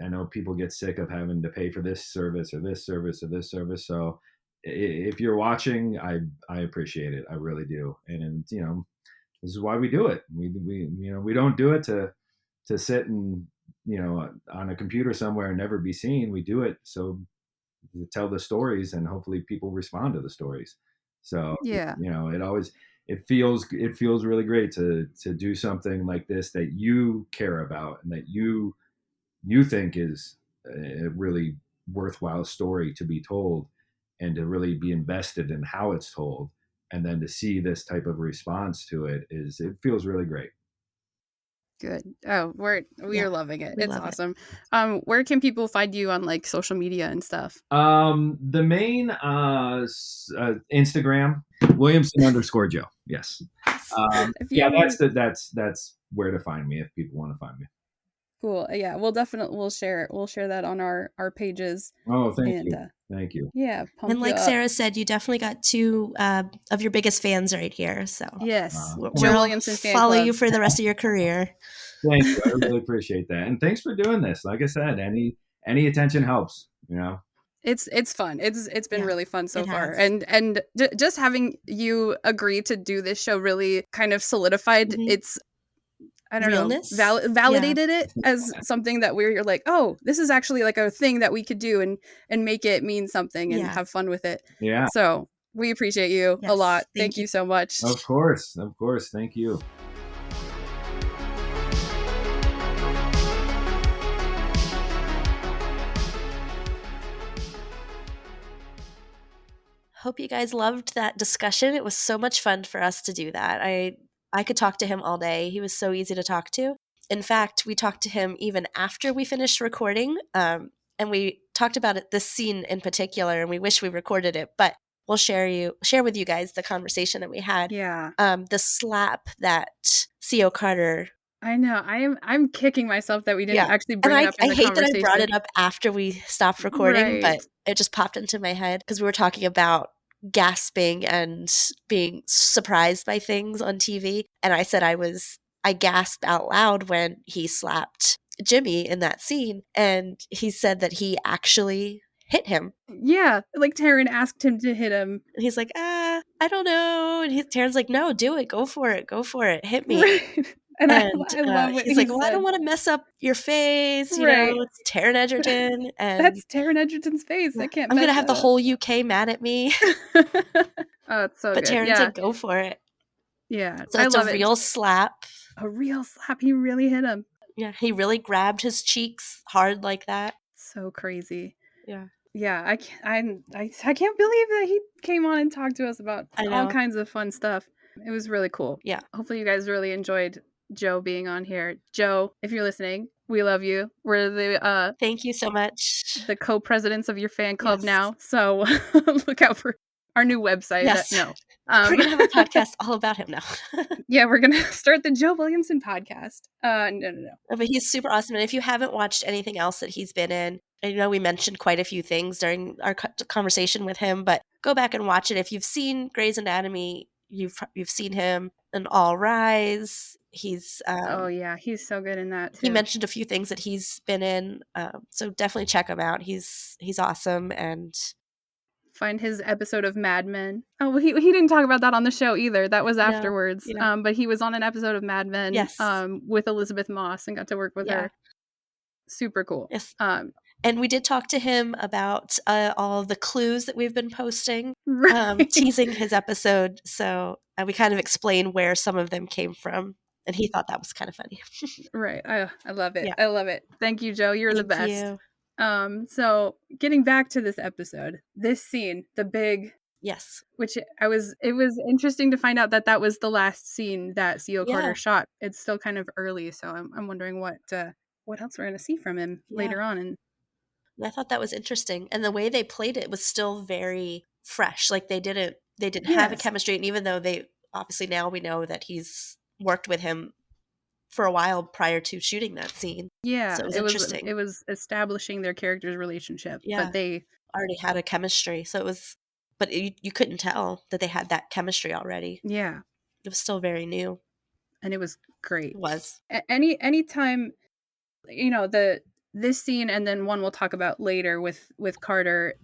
I know people get sick of having to pay for this service or this service or this service. So if you're watching, I appreciate it. I really do. And this is why we do it. We don't do it to sit and on a computer somewhere and never be seen. We do it so to tell the stories, and hopefully people respond to the stories. So it feels really great to do something like this that you care about and that you think is a really worthwhile story to be told, and to really be invested in how it's told, and then to see this type of response to it feels really great. Good. Oh, we are loving it. It's awesome. Where can people find you on like social media and stuff? The main Instagram, Williamson_Joe. Yes. That's where to find me if people want to find me. Cool. Yeah, we'll share that on our pages. Oh, thank you. Thank you. Yeah. And like Sarah said, you definitely got 2 of your biggest fans right here. So yes, Joe Williamson fan follow club. You for the rest of your career. Thank you. I really appreciate that, and thanks for doing this. Like I said, any attention helps. It's fun. It's been really fun so far, and just having you agree to do this show really kind of solidified its. I don't Realness? know, validated it as something that you're like, oh, this is actually like a thing that we could do and make it mean something and have fun with it. Yeah. So we appreciate you a lot. Thank you so much. Of course. Thank you. Hope you guys loved that discussion. It was so much fun for us to do that. I could talk to him all day. He was so easy to talk to. In fact, we talked to him even after we finished recording, and we talked about this scene in particular, and we wish we recorded it, but we'll share with you guys the conversation that we had. Yeah. The slap that C.O. Carter. I know. I'm kicking myself that we didn't actually bring it up in the conversation. I hate that I brought it up after we stopped recording, but it just popped into my head because we were talking about gasping and being surprised by things on TV. And I said I gasped out loud when he slapped Jimmy in that scene. And he said that he actually hit him. Yeah. Like Taron asked him to hit him. And he's like, I don't know. And Taron's like, no, do it. Go for it. Hit me. Right. And I love what he's like, well, I don't want to mess up your face. You know, it's Taron Egerton. And that's Taron Egerton's face. I can't. I'm going to have the whole UK mad at me. Oh, it's so but good. Taron said, go for it. Yeah. So it's a real slap. A real slap. He really hit him. Yeah. He really grabbed his cheeks hard like that. So crazy. Yeah. Yeah. I can't believe that he came on and talked to us about all kinds of fun stuff. It was really cool. Yeah. Hopefully you guys really enjoyed Joe being on here. Joe, if you're listening, we love you. We're Thank you so much. the co-presidents of your fan club Yes. now. So look out for our new website. Yes. No. We're going to have a podcast all about him now. Yeah, we're going to start the Joe Williamson podcast. No. But he's super awesome. And if you haven't watched anything else that he's been in, I know we mentioned quite a few things during our conversation with him, but go back and watch it. If you've seen Grey's Anatomy, you've seen him in All Rise. He's oh yeah, he's so good in that too. He mentioned a few things that he's been in, so definitely check him out. He's awesome. And find his episode of Mad Men. Oh, well, he didn't talk about that on the show either. That was afterwards. Yeah. But he was on an episode of Mad Men. Yes. With Elizabeth Moss and got to work with her. Super cool. Yes. And we did talk to him about all the clues that we've been posting, right. Teasing his episode. So we kind of explain where some of them came from. And he thought that was kind of funny. Right. I love it. Yeah. I love it. Thank you, Joe. You're the best. You. So getting back to this episode, this scene, the big, yes, which it was interesting to find out that was the last scene that C.O. Carter shot. It's still kind of early, so I'm wondering what else we're going to see from him later on. And I thought that was interesting, and the way they played it was still very fresh. Like they didn't have a chemistry, and even though they obviously now we know that he's worked with him for a while prior to shooting that scene. Yeah, so it was interesting. It was establishing their characters' relationship. Yeah, but they already had a chemistry, so it was. But you couldn't tell that they had that chemistry already. Yeah, it was still very new, and it was great. It was any time, this scene, and then one we'll talk about later with Carter.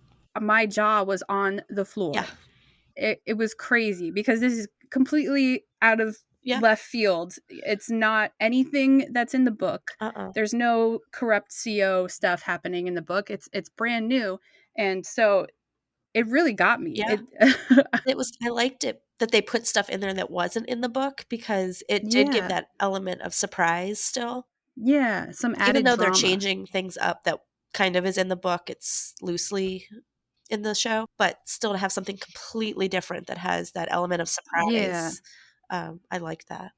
My jaw was on the floor. Yeah, it was crazy because this is completely out of left field. It's not anything that's in the book. There's no corrupt CO stuff happening in the book. It's brand new, and so it really got me. Yeah. It was. I liked it that they put stuff in there that wasn't in the book because it did give that element of surprise still. Yeah, some added even though drama. They're changing things up that kind of is in the book. It's loosely in the show, but still to have something completely different that has that element of surprise. Yeah. I like that.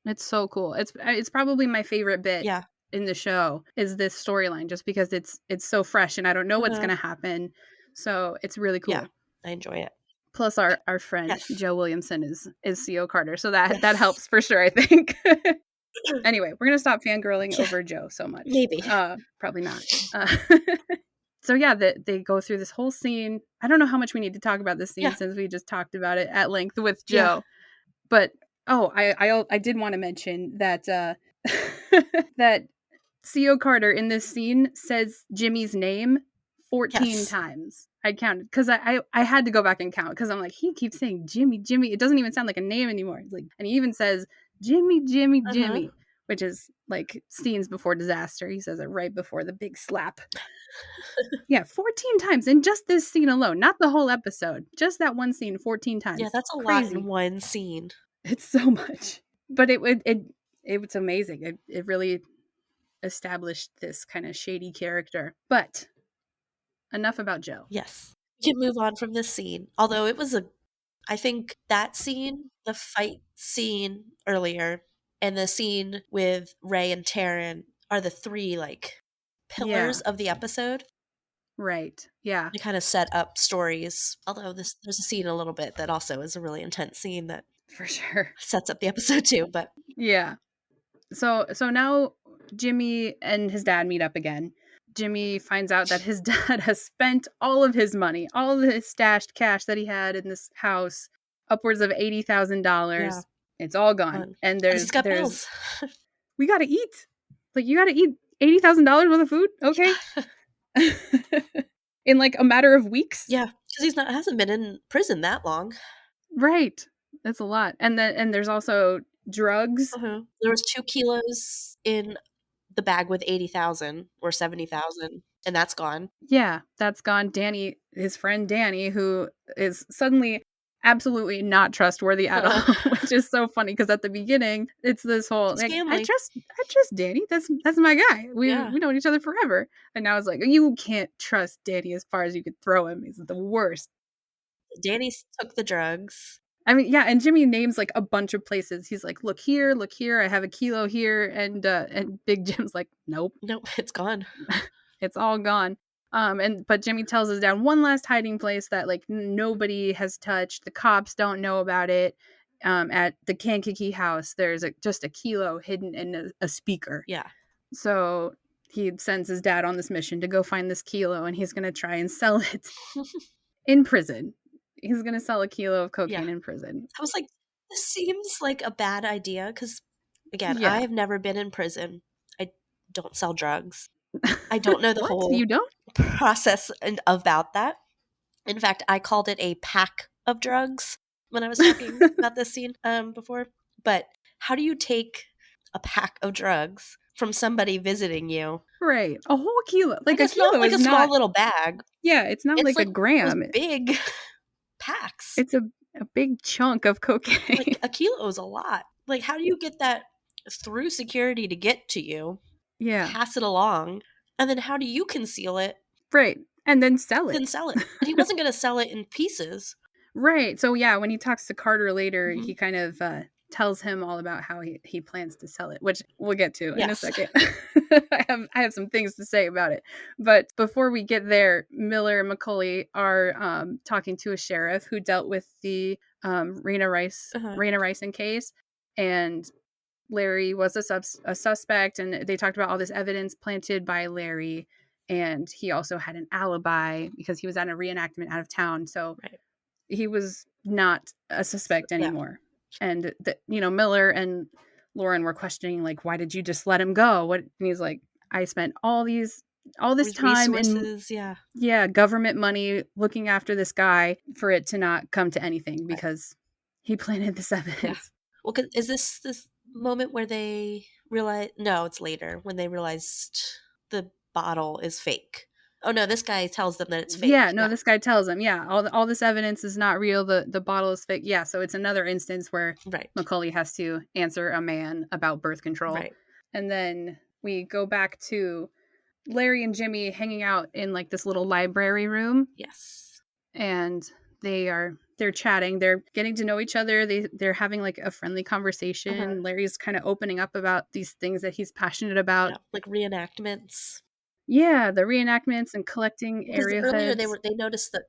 It's so cool. It's probably my favorite bit in the show is this storyline, just because it's so fresh and I don't know what's going to happen. So it's really cool. Yeah, I enjoy it. Plus our friend Joe Williamson is C.O. Carter, so that helps for sure, I think. Anyway, we're gonna stop fangirling over Joe so much. Maybe. Probably not. So yeah, they go through this whole scene. I don't know how much we need to talk about this scene since we just talked about it at length with Joe. Yeah. But I did want to mention that that C.O. Carter in this scene says Jimmy's name 14 times. I counted because I had to go back and count because I'm like, he keeps saying Jimmy. It doesn't even sound like a name anymore. It's like, and he even says Jimmy, which is like scenes before disaster. He says it right before the big slap. Yeah, 14 times in just this scene alone, not the whole episode, just that one scene 14 times. Yeah, that's a lot in one scene. It's so much, but it was amazing. It really established this kind of shady character. But enough about Joe. Yes, we can move on from this scene. Although it was I think that scene, the fight scene earlier, and the scene with Ray and Taron are the three like pillars of the episode. Right. Yeah. They kind of set up stories. Although there's a scene a little bit that also is a really intense scene that for sure sets up the episode too. But yeah. So now Jimmy and his dad meet up again. Jimmy finds out that his dad has spent all of his money, all of his stashed cash that he had in this house, upwards of $80,000. Yeah. It's all gone. And he's got bills. We got to eat. Like, you got to eat $80,000 worth of food? Okay. In like a matter of weeks? Yeah, because hasn't been in prison that long. Right. That's a lot. And there's also drugs. Uh-huh. There was 2 kilos in the bag with 80,000 or 70,000, and that's gone. Yeah, that's gone. Danny, his friend Danny, who is suddenly absolutely not trustworthy at all, which is so funny because at the beginning it's this whole like, I trust Danny. That's my guy. We know each other forever. And now it's like, you can't trust Danny as far as you could throw him. He's the worst. Danny took the drugs. I mean, yeah, and Jimmy names like a bunch of places. He's like, look here, I have a kilo here, and Big Jim's like, nope, it's gone. it's all gone. But Jimmy tells us down one last hiding place that like nobody has touched. The cops don't know about it. At the Kankakee house, there's just a kilo hidden in a speaker. Yeah. So he sends his dad on this mission to go find this kilo, and he's gonna try and sell it in prison. He's gonna sell a kilo of cocaine in prison. I was like, this seems like a bad idea because, again, Yeah. I have never been in prison. I don't sell drugs. I don't know the What? whole You don't? process about that. In fact, I called it a pack of drugs when I was talking about this scene before. But how do you take a pack of drugs from somebody visiting you? Right. A whole kilo. Like a it's not kilo like is a small not little bag. Yeah, it's not like a those gram. big packs. It's a big chunk of cocaine. Like a kilo is a lot. Like, how do you get that through security to get to you? Yeah. Pass it along, and then how do you conceal it? Right. And then sell it. And he wasn't going to sell it in pieces. Right. So yeah, when he talks to Carter later, he kind of tells him all about how he plans to sell it, which we'll get to in a second. I have some things to say about it. But before we get there, Miller and Macaulay are talking to a sheriff who dealt with the Raina Ricin case, and Larry was a suspect, and they talked about all this evidence planted by Larry, and he also had an alibi because he was at a reenactment out of town. So he was not a suspect anymore. And Miller and Lauren were questioning, like, why did you just let him go? What? And he's like, I spent all this time resources, in government money looking after this guy for it to not come to anything because he planted this evidence. Yeah. Well, is this moment where they realize? No, it's later when they realized the bottle is fake. Oh no, this guy tells them that it's fake. Yeah, no, this guy tells them, all this evidence is not real. The bottle is fake. Yeah, so it's another instance where Macaulay has to answer a man about birth control. Right. And then we go back to Larry and Jimmy hanging out in like this little library room. Yes. And they're chatting. They're getting to know each other. They're having like a friendly conversation. Larry's kind of opening up about these things that he's passionate about. Yeah, like reenactments. Yeah, the reenactments and collecting area earlier heads.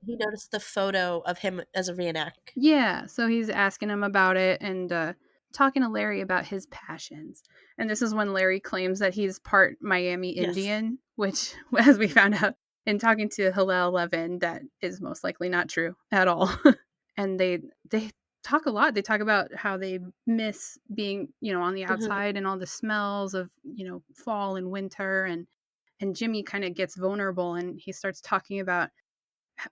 he noticed the photo of him as a reenactment. Yeah, so he's asking him about it and talking to Larry about his passions. And this is when Larry claims that he's part Miami Indian, which, as we found out in talking to Hillel Levin, that is most likely not true at all. And they talk a lot. They talk about how they miss being, on the outside and all the smells of, fall and winter, and Jimmy kind of gets vulnerable and he starts talking about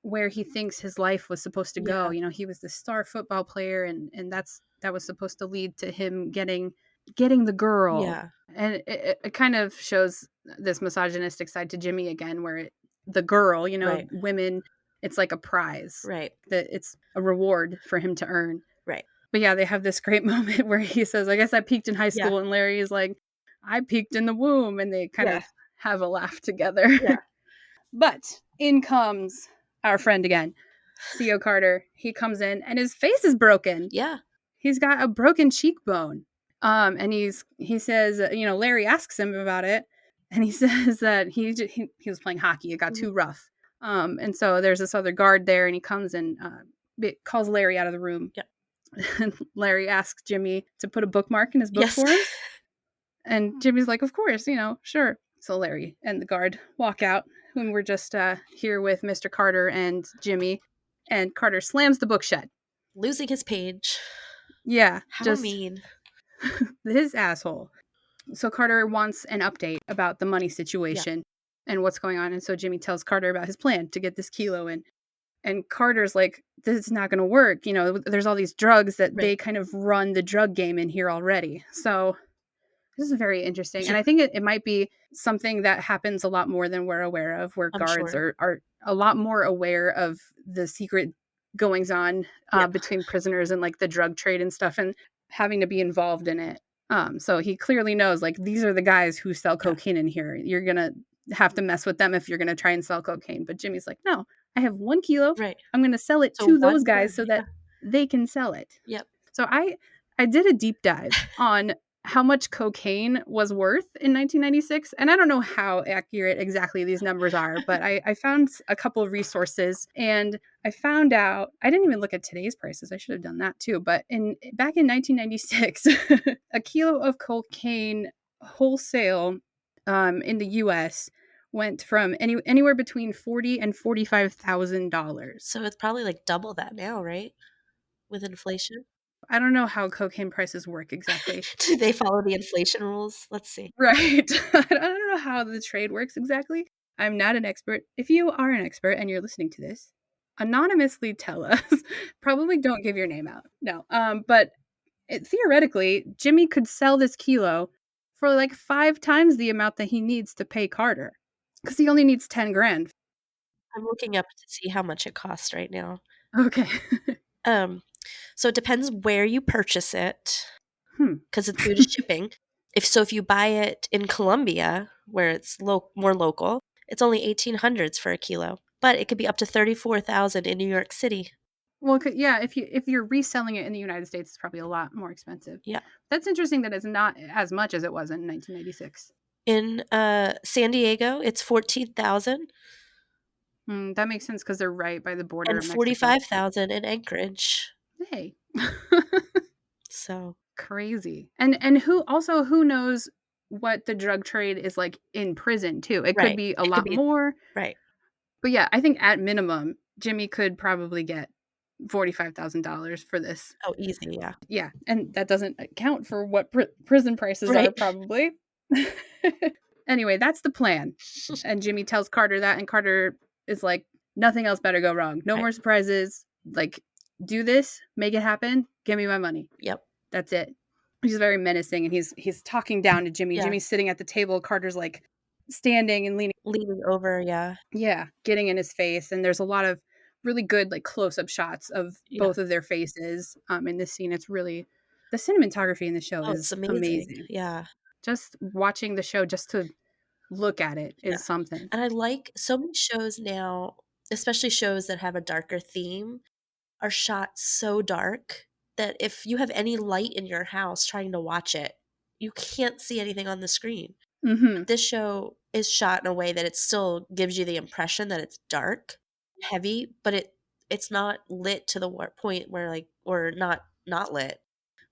where he thinks his life was supposed to go. He was the star football player and that was supposed to lead to him getting the girl. Yeah. And it kind of shows this misogynistic side to Jimmy again, where the girl, women, it's like a prize. Right. That it's a reward for him to earn. Right. But yeah, they have this great moment where he says, I guess I peaked in high school. And Larry is like, I peaked in the womb. And they kind of have a laugh together. Yeah. But in comes our friend again, C.O. Carter. He comes in and his face is broken. Yeah. He's got a broken cheekbone. And he says, Larry asks him about it. And he says that he was playing hockey. It got too rough. And so there's this other guard there and he comes and calls Larry out of the room. Yeah. And Larry asks Jimmy to put a bookmark in his book for him. And Jimmy's like, of course, sure. So Larry and the guard walk out when we're just here with Mr. Carter and Jimmy. And Carter slams the book shut. Losing his page. Yeah. How mean. His asshole. So Carter wants an update about the money situation and what's going on. And so Jimmy tells Carter about his plan to get this kilo in. And Carter's like, this is not going to work. There's all these drugs that they kind of run the drug game in here already. So this is very interesting. And I think it might be something that happens a lot more than we're aware of, where guards are a lot more aware of the secret goings on between prisoners and like the drug trade and stuff and having to be involved in it. So he clearly knows, like, these are the guys who sell cocaine in here. You're going to have to mess with them if you're going to try and sell cocaine. But Jimmy's like, no, I have 1 kilo. Right. I'm going to sell it to those guys so that they can sell it. Yep. So I did a deep dive on how much cocaine was worth in 1996. And I don't know how accurate exactly these numbers are, but I found a couple of resources, and I found out, I didn't even look at today's prices. I should have done that too. But back in 1996, a kilo of cocaine wholesale in the US went from anywhere between $40,000 and $45,000. So it's probably like double that now, right? With inflation. I don't know how cocaine prices work exactly. Do they follow the inflation rules? Let's see. Right. I don't know how the trade works exactly. I'm not an expert. If you are an expert and you're listening to this, anonymously tell us. Probably don't give your name out. No. But theoretically, Jimmy could sell this kilo for like 5 times the amount that he needs to pay Carter, because he only needs 10 grand. I'm looking up to see how much it costs right now. Okay. So it depends where you purchase it, Hmm. because it's due to shipping. If you buy it in Colombia, where it's more local, it's only 1800s for a kilo, but it could be up to 34,000 in New York City. Well, yeah, if you're reselling it in the United States, it's probably a lot more expensive. Yeah. That's interesting that it's not as much as it was in 1996. In San Diego, it's 14,000 That makes sense because they're right by the border and of Mexico. 45,000 in Anchorage. Hey. So Crazy. And who knows what the drug trade is like in prison too. It Right. could be a It could lot be- more. right. But yeah, I think at minimum, Jimmy could probably get $45,000 for this. Oh, easy, yeah. Yeah, and that doesn't account for what prison prices are Right. probably. Anyway, that's the plan. And Jimmy tells Carter that, and Carter is like, nothing else better go wrong. No Right. more surprises. Like, do this, make it happen, give me my money. Yep. That's it. He's very menacing, and he's talking down to Jimmy. Yeah. Jimmy's sitting at the table. Carter's like standing and Leaning over, yeah. yeah, getting in his face. And there's a lot of really good like close-up shots of both of their faces in this scene. It's really, the cinematography in the show is It's amazing. amazing. Yeah. Just watching the show, just to look at it is something. And I like so many shows now, especially shows that have a darker theme, are shot so dark that if you have any light in your house trying to watch it, you can't see anything on the screen. Mm-hmm. This show is shot in a way that it still gives you the impression that it's dark, heavy, but it's not lit to the point where like, or not lit,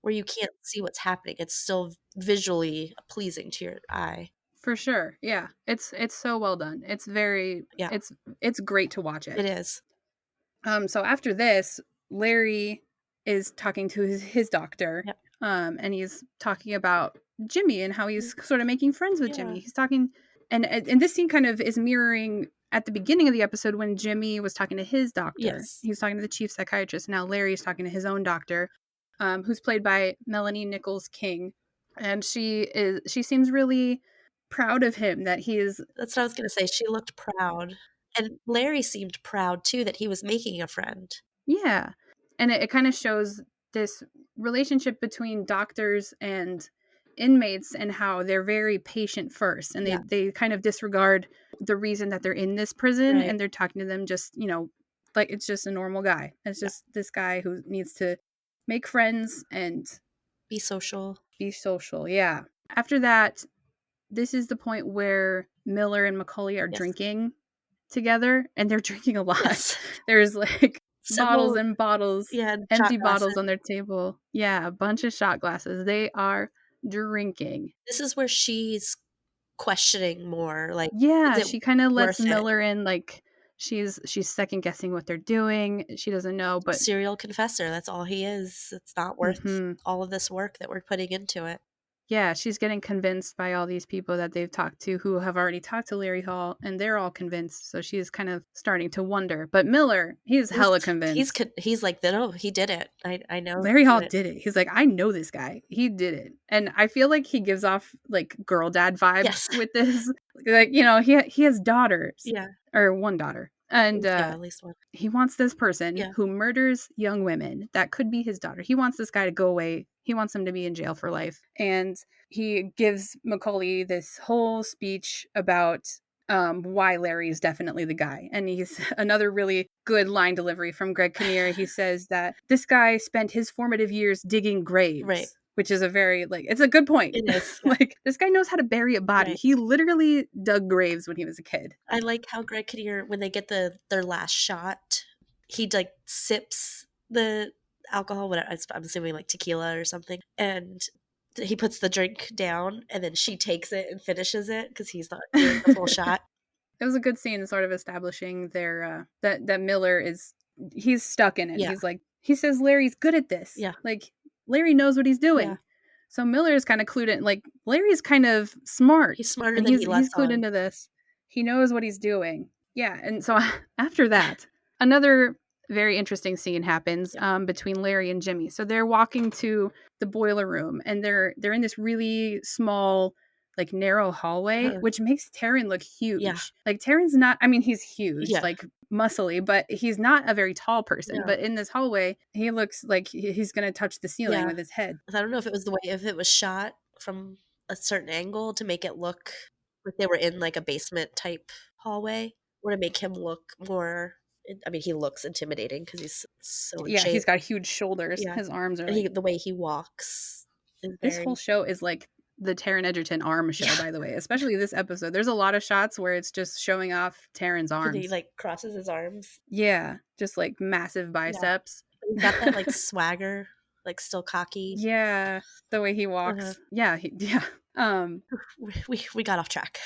where you can't see what's happening. It's still visually pleasing to your eye. For sure. Yeah. It's so well done. It's very it's great to watch it. It is. So after this, Larry is talking to his doctor. Yep. And he's talking about Jimmy and how he's sort of making friends with Jimmy. He's talking, and this scene kind of is mirroring at the beginning of the episode when Jimmy was talking to his doctor. Yes. He was talking to the chief psychiatrist. Now Larry's talking to his own doctor, who's played by Melanie Nichols King. And she seems really proud of him that he is. That's what I was going to say. She looked proud. And Larry seemed proud too that he was making a friend. Yeah. And it kind of shows this relationship between doctors and inmates and how they're very patient first. And they kind of disregard the reason that they're in this prison. Right. And they're talking to them just, like it's just a normal guy. It's just this guy who needs to make friends and be social. Yeah. After that, this is the point where Miller and Macaulay are drinking together, and they're drinking a lot. Yes. There's like bottles and bottles, empty bottles on their table. Yeah, a bunch of shot glasses. They are drinking. This is where she's questioning more. Like, yeah, she kind of lets Miller in. Like, she's second guessing what they're doing. She doesn't know, but serial confessor. That's all he is. It's not worth all of this work that we're putting into it. Yeah, she's getting convinced by all these people that they've talked to who have already talked to Larry Hall, and they're all convinced. So she's kind of starting to wonder. But Miller, he's hella convinced. He's like, no, he did it. I know. Larry Hall did it. He's like, I know this guy. He did it. And I feel like he gives off like girl dad vibes with this. Like, he has daughters. Yeah. Or one daughter. And at least one. He wants this person who murders young women. That could be his daughter. He wants this guy to go away. He wants him to be in jail for life. And he gives Macaulay this whole speech about why Larry is definitely the guy. And he's another really good line delivery from Greg Kinnear. He says that this guy spent his formative years digging graves. Right. Which is a very, like, it's a good point. It is. Yeah. Like, this guy knows how to bury a body. Right. He literally dug graves when he was a kid. I like how Greg Kinnear, when they get their last shot, he like sips the alcohol, whatever, I'm assuming like tequila or something, and he puts the drink down, and then she takes it and finishes it because he's not doing the full shot. It was a good scene, sort of establishing their that Miller he's stuck in it. Yeah. He's like, he says Larry's good at this. Yeah. Like, Larry knows what he's doing. Yeah. So Miller's kind of clued in. Like, Larry's kind of smart. He's smarter and than he he's lets clued on. into this. He knows what he's doing. Yeah. And so after that, another very interesting scene happens between Larry and Jimmy. So they're walking to the boiler room, and they're in this really small, like, narrow hallway, which makes Taron look huge. Yeah. Like, Taron's not, I mean, he's huge, Yeah. like muscly, but he's not a very tall person. No. But in this hallway, he looks like he's going to touch the ceiling Yeah. with his head. I don't know if it was if it was shot from a certain angle to make it look like they were in like a basement type hallway, or to make him look more, I mean, he looks intimidating because he's so in shape. He's got huge shoulders. Yeah. His arms are and the way he walks is this whole show is like the Taron Egerton arm show, by the way, especially this episode. There's a lot of shots where it's just showing off Taron's arms. He like crosses his arms. Yeah, just like massive biceps. Yeah. He's got that like swagger, like still cocky. Yeah, the way he walks. Yeah, we got off track.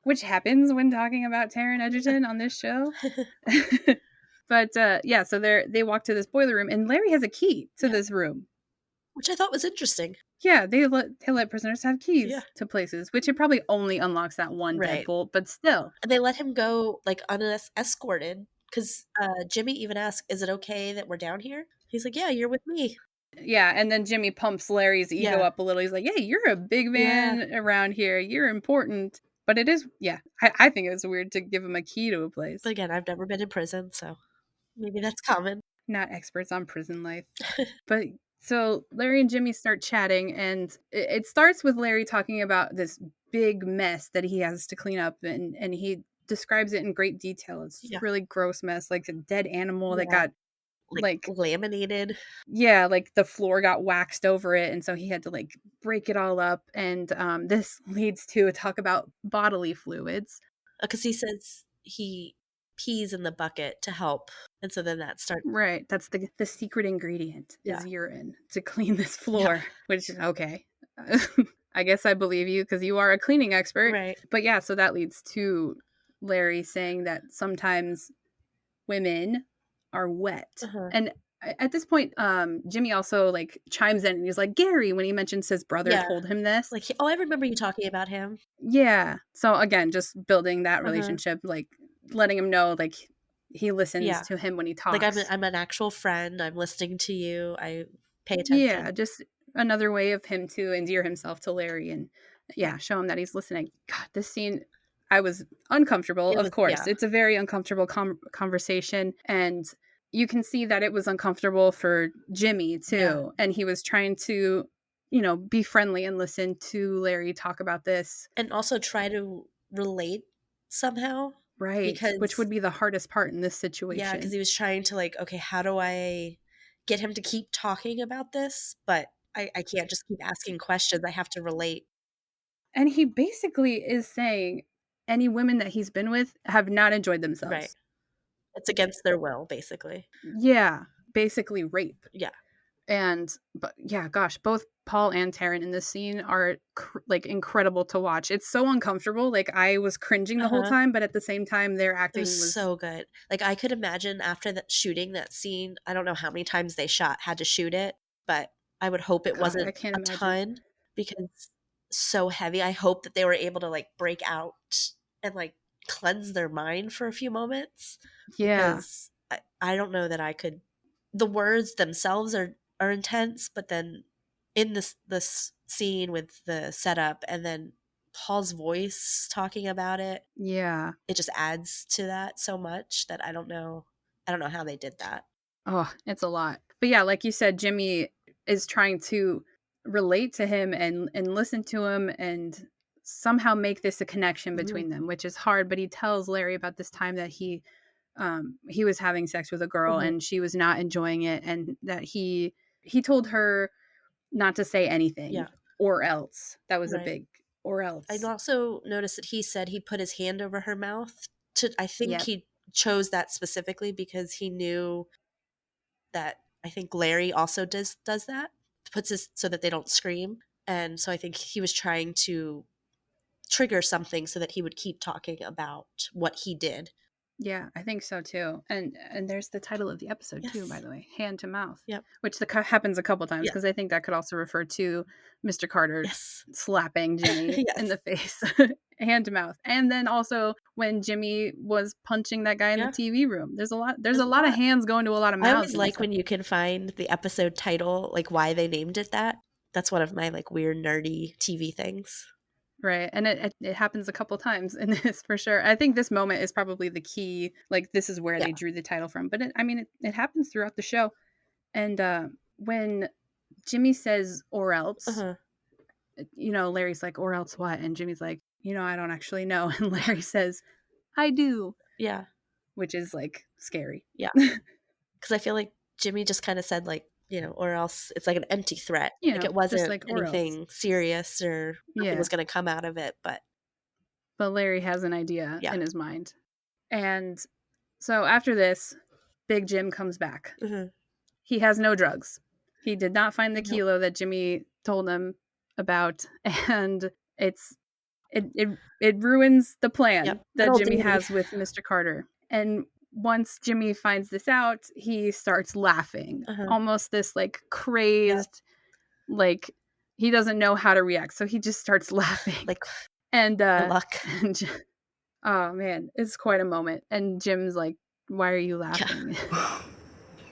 Which happens when talking about Taron Egerton on this show. But so they walk to this boiler room, and Larry has a key to this room, which I thought was interesting. Yeah, they let prisoners have keys to places, which it probably only unlocks that one deadbolt, but still. And they let him go like unescorted because Jimmy even asked, "Is it okay that we're down here?" He's like, "Yeah, you're with me." Yeah, and then Jimmy pumps Larry's ego up a little. He's like, "Yeah, you're a big man around here. You're important." But it is, I think it's weird to give him a key to a place. But again, I've never been in prison, so maybe that's common. Not experts on prison life. But so Larry and Jimmy start chatting, and it starts with Larry talking about this big mess that he has to clean up, and he describes it in great detail. It's a really gross mess, like a dead animal that got like laminated. Yeah, like the floor got waxed over it, and so he had to like break it all up. And this leads to a talk about bodily fluids. Because he says he pees in the bucket to help, and so then that starts. Right, that's the secret ingredient is urine to clean this floor. Which okay, I guess I believe you because you are a cleaning expert. Right, but yeah, so that leads to Larry saying that sometimes women are wet. And at this point, Jimmy also like chimes in and he's like, Gary, when he mentions his brother told him this. Like, I remember you talking about him. Yeah. So again, just building that relationship, like letting him know like he listens to him when he talks. Like I'm an actual friend. I'm listening to you. I pay attention. Yeah, just another way of him to endear himself to Larry and show him that he's listening. God, this scene, I was uncomfortable. Of course, it's a very uncomfortable conversation, and you can see that it was uncomfortable for Jimmy too, and he was trying to, be friendly and listen to Larry talk about this, and also try to relate somehow, right? Which would be the hardest part in this situation. Yeah, because he was trying to like, okay, how do I get him to keep talking about this? But I can't just keep asking questions. I have to relate. And he basically is saying any women that he's been with have not enjoyed themselves. Right. It's against their will, basically. Yeah. Basically rape. Yeah. But gosh, both Paul and Taron in this scene are like incredible to watch. It's so uncomfortable. Like I was cringing the whole time, but at the same time, their acting was so good. Like I could imagine after shooting that scene, I don't know how many times they had to shoot it, but I would hope it wasn't a ton because so heavy. I hope that they were able to like break out and like cleanse their mind for a few moments. Yeah. Because I don't know that I could. The words themselves are intense, but then in this scene with the setup and then Paul's voice talking about it, it just adds to that so much that I don't know how they did that. Oh, it's a lot. But yeah, like you said, Jimmy is trying to relate to him and listen to him and somehow make this a connection between them, which is hard. But he tells Larry about this time that he was having sex with a girl and she was not enjoying it, and that he told her not to say anything or else. That was a big or else. I also noticed that he said he put his hand over her mouth. I think he chose that specifically because he knew that I think Larry also does that, puts his so that they don't scream. And so I think he was trying to trigger something so that he would keep talking about what he did. Yeah, I think so too. And there's the title of the episode too, by the way, Hand to Mouth. Yep. Which happens a couple times because I think that could also refer to Mr. Carter slapping Jimmy in the face. Hand to mouth. And then also when Jimmy was punching that guy in the TV room. There's a lot of hands going to a lot of mouths. I always like when you can find the episode title, like why they named it that. That's one of my like weird nerdy TV things. Right. And it happens a couple times in this for sure. I think this moment is probably the key. Like this is where they drew the title from. But it happens throughout the show. And when Jimmy says or else, Larry's like, or else what? And Jimmy's like, I don't actually know. And Larry says, I do. Yeah. Which is like scary. Yeah. Because I feel like Jimmy just kind of said like, or else it's like an empty threat. Like it wasn't like anything serious or nothing was going to come out of it. But Larry has an idea in his mind. And so after this, Big Jim comes back. He has no drugs. He did not find the kilo that Jimmy told him about. And it ruins the plan that Jimmy has with Mr. Carter. And once Jimmy finds this out, he starts laughing. Almost this like crazed, like he doesn't know how to react. So he just starts laughing. Like and luck. Oh man, it's quite a moment. And Jim's like, why are you laughing?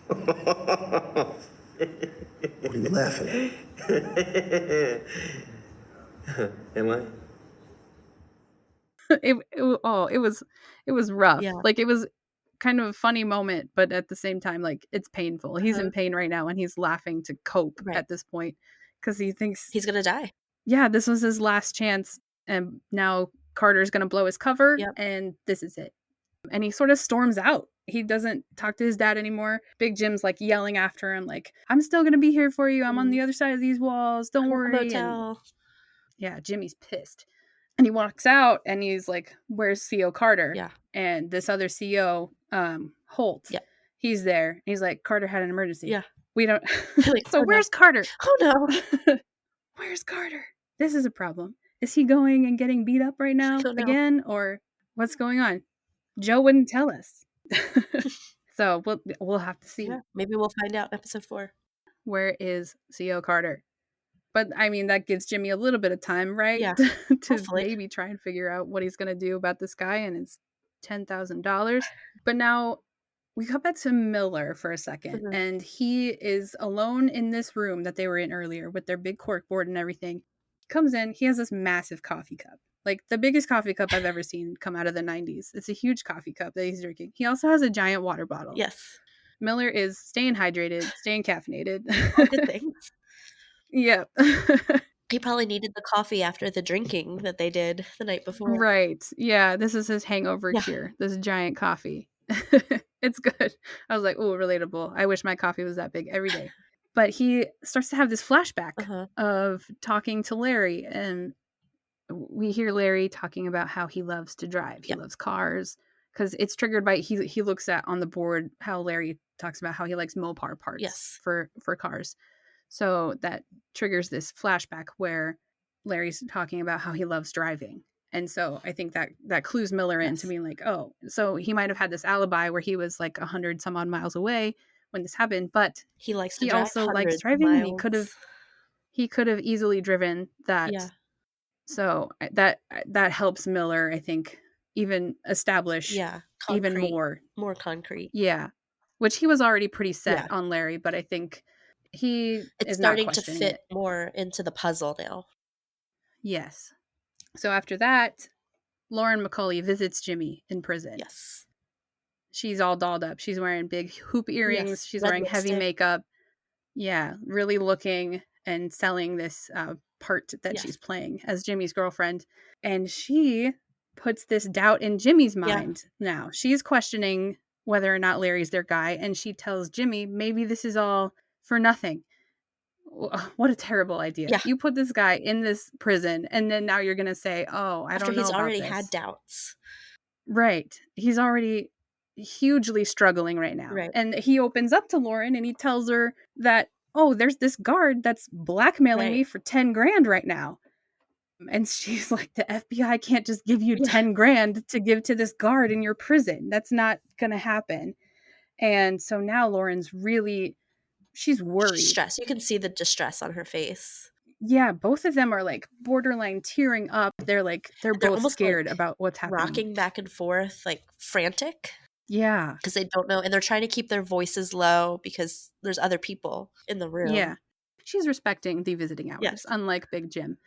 What are you laughing at? Am I? It was rough. Yeah. Like it was kind of a funny moment, but at the same time, like it's painful. He's in pain right now and he's laughing to cope at this point because he thinks he's gonna die. Yeah, this was his last chance, and now Carter's gonna blow his cover, and this is it. And he sort of storms out. He doesn't talk to his dad anymore. Big Jim's like yelling after him, like, I'm still gonna be here for you. I'm on the other side of these walls. Don't worry. And yeah, Jimmy's pissed. And he walks out and he's like, where's CO Carter? Yeah. And this other CO, Holt, he's there. And he's like, Carter had an emergency. Yeah. We don't. Like, so where's Carter? Oh no. Where's Carter? This is a problem. Is he going and getting beat up right now again? Or what's going on? Joe wouldn't tell us. So we'll have to see. Yeah. Maybe we'll find out in episode 4. Where is CO Carter? But I mean, that gives Jimmy a little bit of time, right? Yeah. to maybe try and figure out what he's going to do about this guy and his $10,000. But now we go back to Miller for a second. And he is alone in this room that they were in earlier with their big cork board and everything. Comes in, he has this massive coffee cup. Like the biggest coffee cup I've ever seen come out of the 90s. It's a huge coffee cup that he's drinking. He also has a giant water bottle. Yes. Miller is staying hydrated, staying caffeinated. All good things. Yeah. He probably needed the coffee after the drinking that they did the night before. Right. Yeah. This is his hangover cure. This giant coffee. It's good. I was like, oh, relatable. I wish my coffee was that big every day. But he starts to have this flashback of talking to Larry. And we hear Larry talking about how he loves to drive. He loves cars. Because it's triggered by, he looks at on the board how Larry talks about how he likes Mopar parts for cars. So that triggers this flashback where Larry's talking about how he loves driving. And so I think that clues Miller into being like, oh, so he might have had this alibi where he was like 100 some odd miles away when this happened, but he also likes driving and he could have easily driven that. Yeah. So that helps Miller, I think, even establish even more concrete. Yeah. Which he was already pretty set on Larry, but I think it's starting to fit more into the puzzle now. Yes. So after that, Lauren McCauley visits Jimmy in prison. Yes. She's all dolled up. She's wearing big hoop earrings. She's wearing heavy makeup. Yeah, really looking. and selling this part that Yes. she's playing as Jimmy's girlfriend. And she puts this doubt in Jimmy's mind now. She's questioning whether or not Larry's their guy, and she tells Jimmy, maybe this is all for nothing. What a terrible idea. Yeah. You put this guy in this prison, and then now you're going to say, oh, I After don't know he's about already this. had doubts. Right. He's already hugely struggling right now. Right. And he opens up to Lauren and he tells her that, oh, there's this guard that's blackmailing me for 10 grand right now. And she's like, the FBI can't just give you 10 grand to give to this guard in your prison. That's not going to happen. And so now Lauren's really, she's worried. She's stressed. You can see the distress on her face. Yeah, both of them are like borderline tearing up. They're both almost scared like about what's happening. Rocking back and forth, like frantic. Yeah. Because they don't know. And they're trying to keep their voices low because there's other people in the room. Yeah. She's respecting the visiting hours, unlike Big Jim.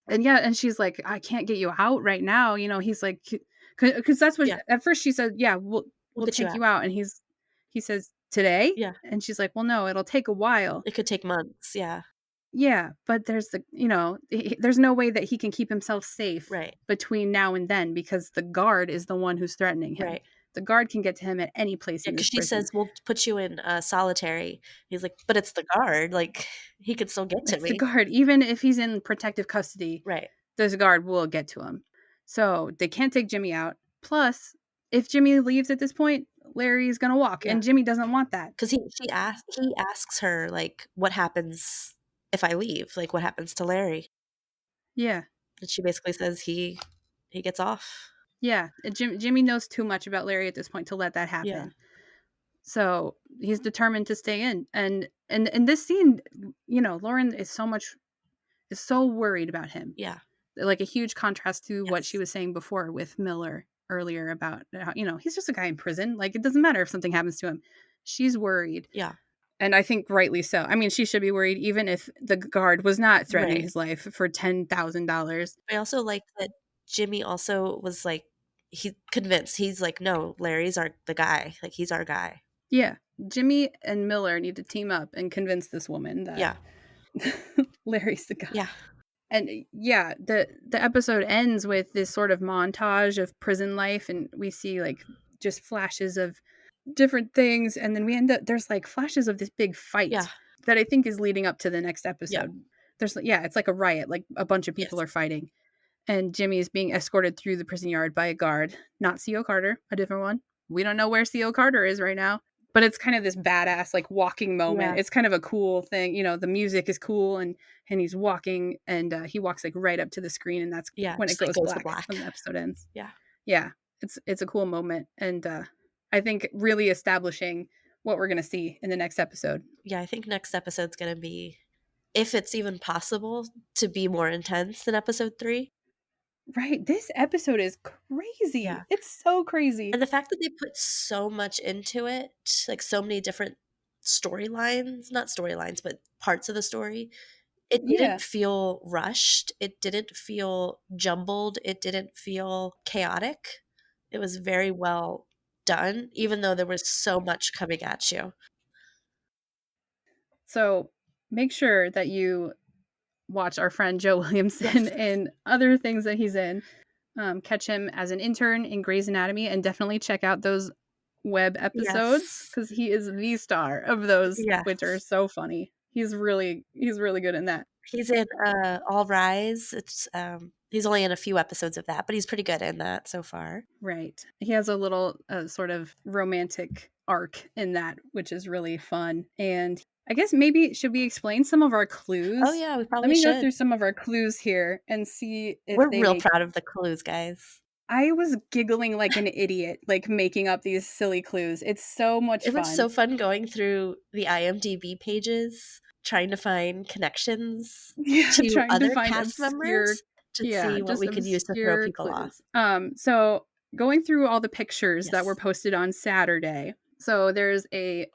And she's like, I can't get you out right now. You know, he's like, because that's what, at first she said, yeah, we'll take you out. And he says, today? Yeah. And she's like, well, no, it'll take a while. It could take months. Yeah. Yeah. But there's there's no way that he can keep himself safe between now and then because the guard is the one who's threatening him. Right. The guard can get to him at any place in this Because she prison. says, we'll put you in solitary. He's like, but it's the guard. Like, he could still get to It's me. the guard. Even if he's in protective custody, this guard will get to him. So they can't take Jimmy out. Plus, if Jimmy leaves at this point, Larry's going to walk. And Jimmy doesn't want that. Because he asks her, like, what happens if I leave? Like, what happens to Larry? Yeah. And she basically says he gets off. Yeah. Jimmy knows too much about Larry at this point to let that happen. Yeah. So he's determined to stay in. And in this scene, Lauren is so worried about him. Yeah. Like a huge contrast to what she was saying before with Miller earlier about how, he's just a guy in prison. Like, it doesn't matter if something happens to him. She's worried. Yeah. And I think rightly so. I mean, she should be worried even if the guard was not threatening his life for $10,000. I also like that Jimmy also was like, he's convinced. He's like, no, Larry's the guy. Like, he's our guy. Yeah. Jimmy and Miller need to team up and convince this woman that Larry's the guy. Yeah. And the episode ends with this sort of montage of prison life, and we see like just flashes of different things, and then we end up there's like flashes of this big fight that I think is leading up to the next episode. There's it's like a riot, like a bunch of people are fighting, and Jimmy is being escorted through the prison yard by a guard, not C.O. Carter, a different one. We don't know where C.O. Carter is right now. But it's kind of this badass, like, walking moment. Yeah. It's kind of a cool thing. The music is cool, and he's walking, and he walks, like, right up to the screen, and that's when it goes black when the episode ends. Yeah. Yeah. It's a cool moment, and I think really establishing what we're going to see in the next episode. Yeah, I think next episode's going to be, if it's even possible, to be more intense than episode 3. Right. This episode is crazy. Yeah. It's so crazy. And the fact that they put so much into it, like so many different storylines, not storylines, but parts of the story, it didn't feel rushed. It didn't feel jumbled. It didn't feel chaotic. It was very well done, even though there was so much coming at you. So make sure that you watch our friend Joe Williamson in other things that he's in. Catch him as an intern in Grey's Anatomy, and definitely check out those web episodes because he is the star of those, which are so funny. He's really good in that. He's in All Rise. It's he's only in a few episodes of that, but he's pretty good in that so far. Right. He has a little sort of romantic arc in that, which is really fun. And I guess maybe should we explain some of our clues? Oh yeah, we probably should. Let me go through some of our clues here and see if we're real proud of the clues, guys. I was giggling like an idiot, like making up these silly clues. It's so much fun. It was so fun going through the IMDb pages, trying to find connections to other cast members to see what we could use to throw people off. So going through all the pictures that were posted on Saturday. So there's a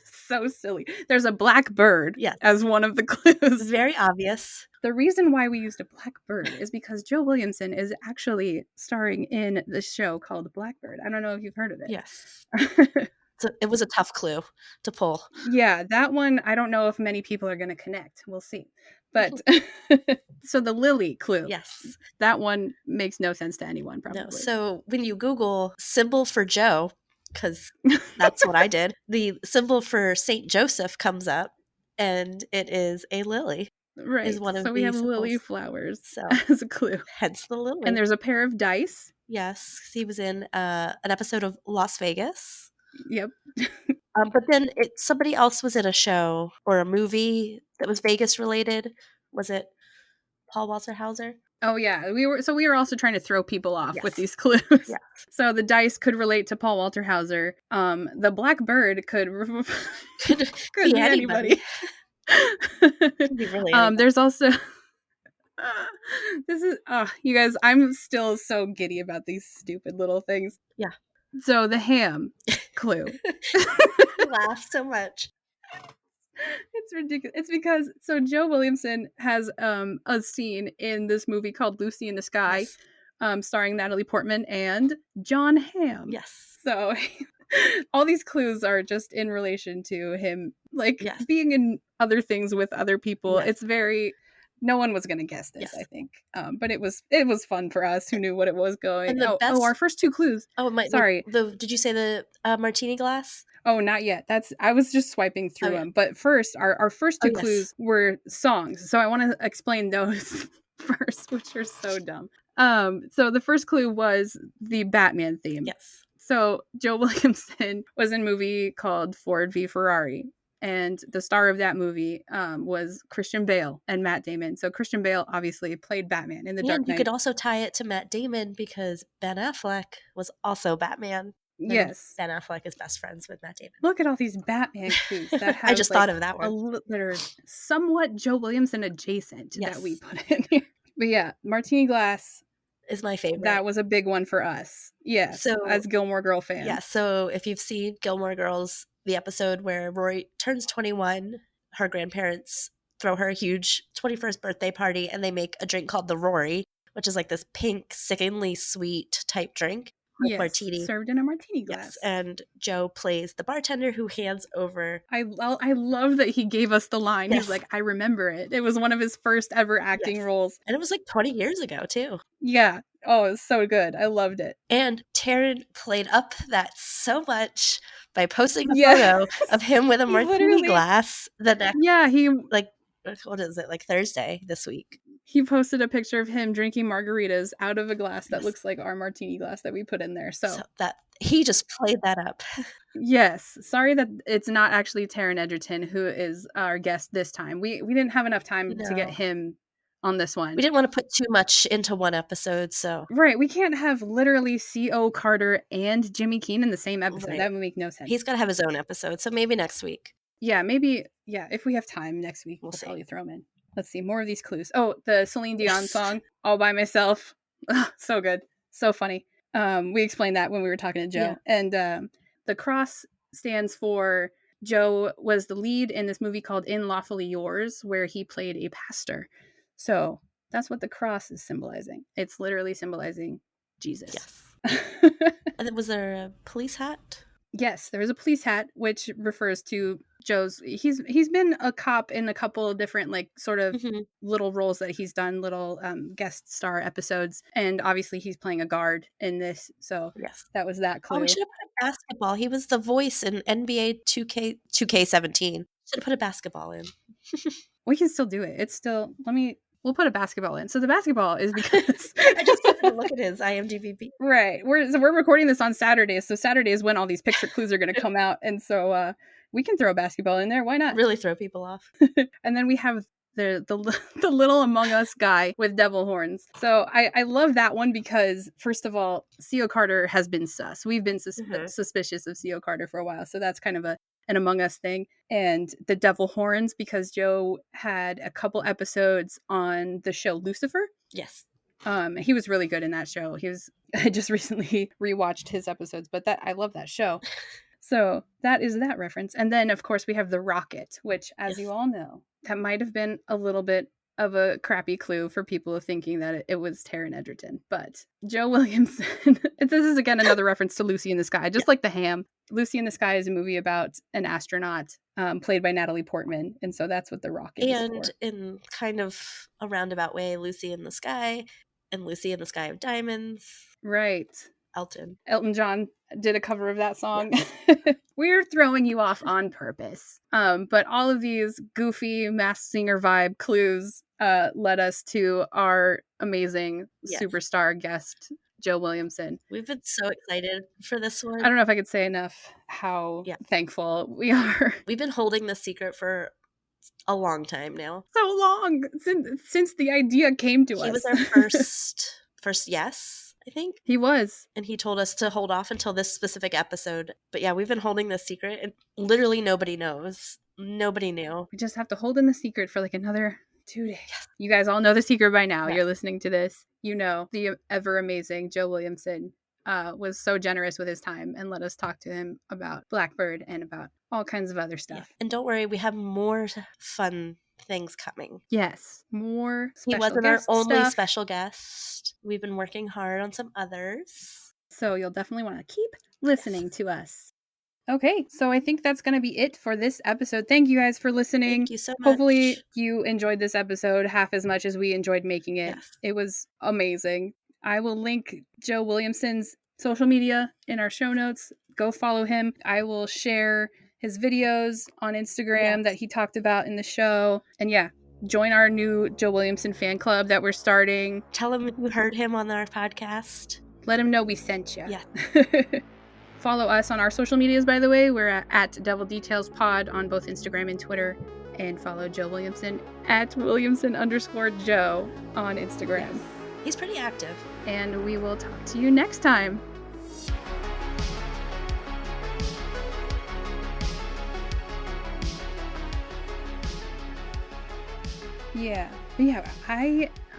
so silly. There's a black bird as one of the clues. It's very obvious. The reason why we used a black bird is because Joe Williamson is actually starring in this show called Blackbird. I don't know if you've heard of it. Yes. So it was a tough clue to pull. Yeah, that one, I don't know if many people are going to connect. We'll see. But so the Lily clue. Yes. That one makes no sense to anyone, probably. No. So when you Google symbol for Joe, because that's what I did, the symbol for Saint Joseph comes up, and it is a lily. Right. Is one of so we have the lily symbols. flowers So as a clue. hence the lily. And there's a pair of dice. Yes, 'cause he was in an episode of Las Vegas. Yep. But then somebody else was in a show or a movie that was Vegas related. Was it Paul Walter Hauser? Oh yeah, we were also trying to throw people off with Yes. these clues. Yeah. So the dice could relate to Paul Walter Hauser. The black bird could Could be anybody. Could be really anybody. There's also this is you guys, I'm still so giddy about these stupid little things. Yeah. So the ham clue. I laugh so much. It's ridiculous. It's because Joe Williamson has a scene in this movie called Lucy in the Sky, Yes. starring Natalie Portman and John Hamm. Yes. So all these clues are just in relation to him, like Yes. being in other things with other people. Yes. It's very. No one was going to guess this, Yes. I think. But it was fun for us who knew what it was going. And the best. Our first two clues. Sorry. Did you say the martini glass? Oh, not yet. I was just swiping through them. But first, our first two clues were songs. So I want to explain those first, which are so dumb. So the first clue was the Batman theme. Yes. So Joe Williamson was in a movie called Ford v Ferrari. And the star of that movie was Christian Bale and Matt Damon. So Christian Bale obviously played Batman in The Dark Knight. You could also tie it to Matt Damon because Ben Affleck was also Batman. Yes. Ben Affleck is best friends with Matt Damon. Look at all these Batman clues that have I just thought of that one. That are somewhat Joe Williamson adjacent Yes. that we put in here. But yeah, Martini Glass is my favorite. That was a big one for us. Yes, so, as Gilmore Girl fans. Yeah, so if you've seen Gilmore Girls, the episode where Rory turns 21, her grandparents throw her a huge 21st birthday party, and they make a drink called the Rory, which is like this pink, sickeningly sweet type drink. Yes, martini. Served in a martini glass. Yes, and Joe plays the bartender who hands over. I love that he gave us the line. Yes. He's like, I remember it. It was one of his first ever acting roles. And it was like 20 years ago, too. Yeah. Oh, it was so good. I loved it. And Taron played up that so much by posting a photo of him with a martini glass the next. Yeah, he like, what is it, like Thursday this week. He posted a picture of him drinking margaritas out of a glass that looks like our martini glass that we put in there. So that he just played that up. Yes. Sorry that it's not actually Taron Egerton who is our guest this time. We didn't have enough time to get him on this one. We didn't want to put too much into one episode, so. Right. We can't have literally C.O. Carter and Jimmy Keene in the same episode. Right. That would make no sense. He's got to have his own episode, so maybe next week. Yeah, maybe. Yeah, if we have time next week, we'll probably throw him in. Let's see, more of these clues. Oh, the Celine Dion song, All By Myself. So good. So funny. We explained that when we were talking to Joe. Yeah. And the cross stands for Joe was the lead in this movie called In Lawfully Yours, where he played a pastor. So that's what the cross is symbolizing. It's literally symbolizing Jesus. Yes. And was there a police hat? Yes, there is a police hat, which refers to Joe's. He's been a cop in a couple of different like sort of little roles that he's done, little guest star episodes, and obviously he's playing a guard in this. So yes, that was that clue. Oh, we should have put basketball. He was the voice in NBA 2K17. Should have put a basketball in. We can still do it. It's still. We'll put a basketball in. So the basketball is because I just happened to look at his IMDb. Right. We're recording this on Saturdays, so Saturday is when all these picture clues are going to come out, and so we can throw a basketball in there. Why not? Really throw people off. And then we have the little Among Us guy with devil horns. So I love that one because first of all, C.O. Carter has been sus. We've been suspicious of C.O. Carter for a while, so that's kind of an Among Us thing. And the devil horns because Joe had a couple episodes on the show Lucifer. Yes. He was really good in that show. I just recently rewatched his episodes, but I love that show. So that is that reference. And then of course we have the rocket, which as you all know, that might have been a little bit of a crappy clue for people thinking that it was Taron Egerton. But Joe Williamson, this is again another reference to Lucy in the Sky, just like The Ham. Lucy in the Sky is a movie about an astronaut played by Natalie Portman. And so that's what The Rock is And for. in kind of a roundabout way, Lucy in the Sky and Lucy in the Sky of Diamonds. Right. Elton John did a cover of that song. Yes. We're throwing you off on purpose. But all of these goofy Masked Singer vibe clues led us to our amazing superstar guest, Joe Williamson. We've been so excited for this one. I don't know if I could say enough how thankful we are. We've been holding this secret for a long time now. So long since the idea came to us. He was our first yes, I think. He was. And he told us to hold off until this specific episode. But yeah, we've been holding this secret and literally nobody knows. Nobody knew. We just have to hold in the secret for like another 2 days. Yes. You guys all know the secret by now. Yes. You're listening to this. You know the ever amazing Joe Williamson was so generous with his time and let us talk to him about Blackbird and about all kinds of other stuff. Yeah. And don't worry, we have more fun things coming. Yes, more special He wasn't guest our only stuff. special guest. We've been working hard on some others. So you'll definitely want to keep listening to us. Okay, so I think that's going to be it for this episode. Thank you guys for listening. Thank you so much. Hopefully you enjoyed this episode half as much as we enjoyed making it. Yes. It was amazing. I will link Joe Williamson's social media in our show notes. Go follow him. I will share his videos on Instagram that he talked about in the show. And yeah, join our new Joe Williamson fan club that we're starting. Tell him you heard him on our podcast. Let him know we sent you. Yeah. Follow us on our social medias, by the way. We're at Devil Details Pod on both Instagram and Twitter. And follow Joe Williamson at Williamson_Joe on Instagram. Yes. He's pretty active. And we will talk to you next time. Yeah.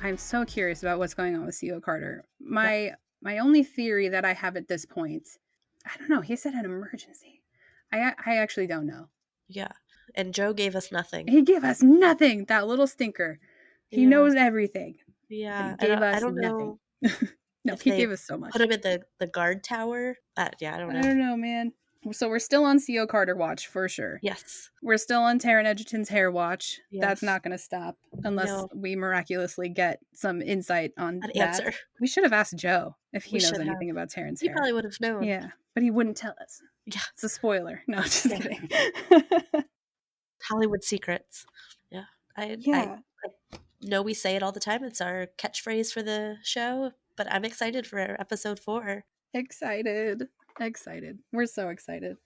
I'm so curious about what's going on with C.O. Carter. My only theory that I have at this point, I don't know. He said an emergency. I actually don't know. Yeah. And Joe gave us nothing. He gave us nothing. That little stinker. He knows everything. Yeah. He gave us I don't nothing. No, if he gave us so much. Put him at the guard tower. I don't know. I don't know, man. So we're still on C.O. Carter watch for sure. Yes. We're still on Taron Egerton's hair watch. Yes. That's not going to stop unless we miraculously get some insight on that. Answer. We should have asked Joe if he knows anything about Taron's hair. He probably would have known. Yeah, but he wouldn't tell us. Yeah. It's a spoiler. No, just kidding. Hollywood secrets. Yeah. I know we say it all the time. It's our catchphrase for the show, but I'm excited for episode 4. Excited. We're so excited.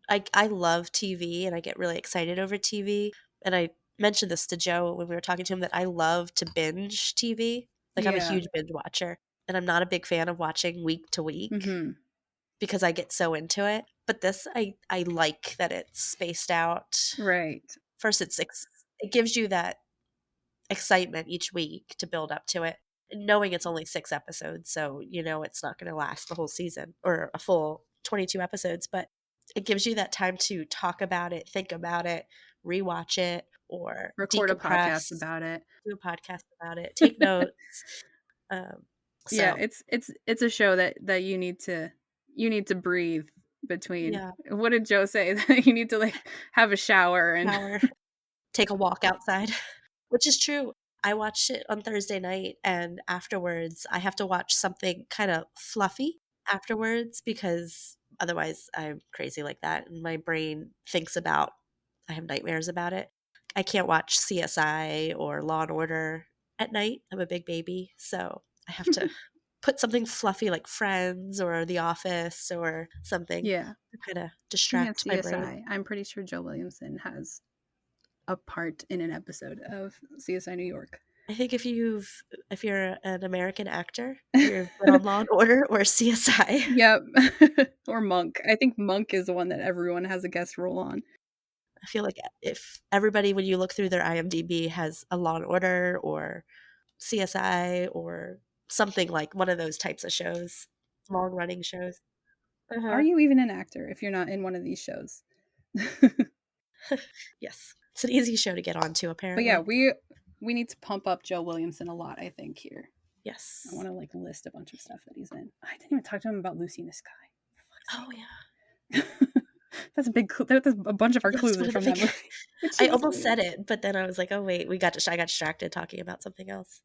I love TV and I get really excited over TV. And I mentioned this to Joe when we were talking to him that I love to binge TV. Like I'm a huge binge watcher and I'm not a big fan of watching week to week because I get so into it. But this, I like that it's spaced out. Right. First, it gives you that excitement each week to build up to it. Knowing it's only 6 episodes, so it's not going to last the whole season or a full 22 episodes, but it gives you that time to talk about it, think about it, rewatch it, or record a podcast about it. Do a podcast about it, take notes. Yeah, it's a show that you need to breathe between. Yeah. What did Joe say? That you need to like have a shower and take a walk outside, which is true. I watched it on Thursday night, and afterwards I have to watch something kind of fluffy afterwards because otherwise I'm crazy like that. And my brain I have nightmares about it. I can't watch CSI or Law and Order at night. I'm a big baby, so I have to put something fluffy like Friends or The Office or something to kind of distract my brain. I'm pretty sure Joe Williamson has a part in an episode of CSI New York. I think if you're an American actor, you're on Law and Order or CSI. Yep. Or Monk. I think Monk is the one that everyone has a guest role on. I feel like if everybody, when you look through their IMDb, has a Law and Order or CSI or something like one of those types of shows, long running shows. Are you even an actor if you're not in one of these shows? Yes. It's an easy show to get onto, apparently. But yeah, we need to pump up Joe Williamson a lot, I think, here. Yes. I want to like list a bunch of stuff that he's in. I didn't even talk to him about Lucy in the Sky. Oh yeah. That's a big clue. That's a bunch of our clues One of from the that big- movie. I almost said it, but then I was like, oh wait, I got distracted talking about something else.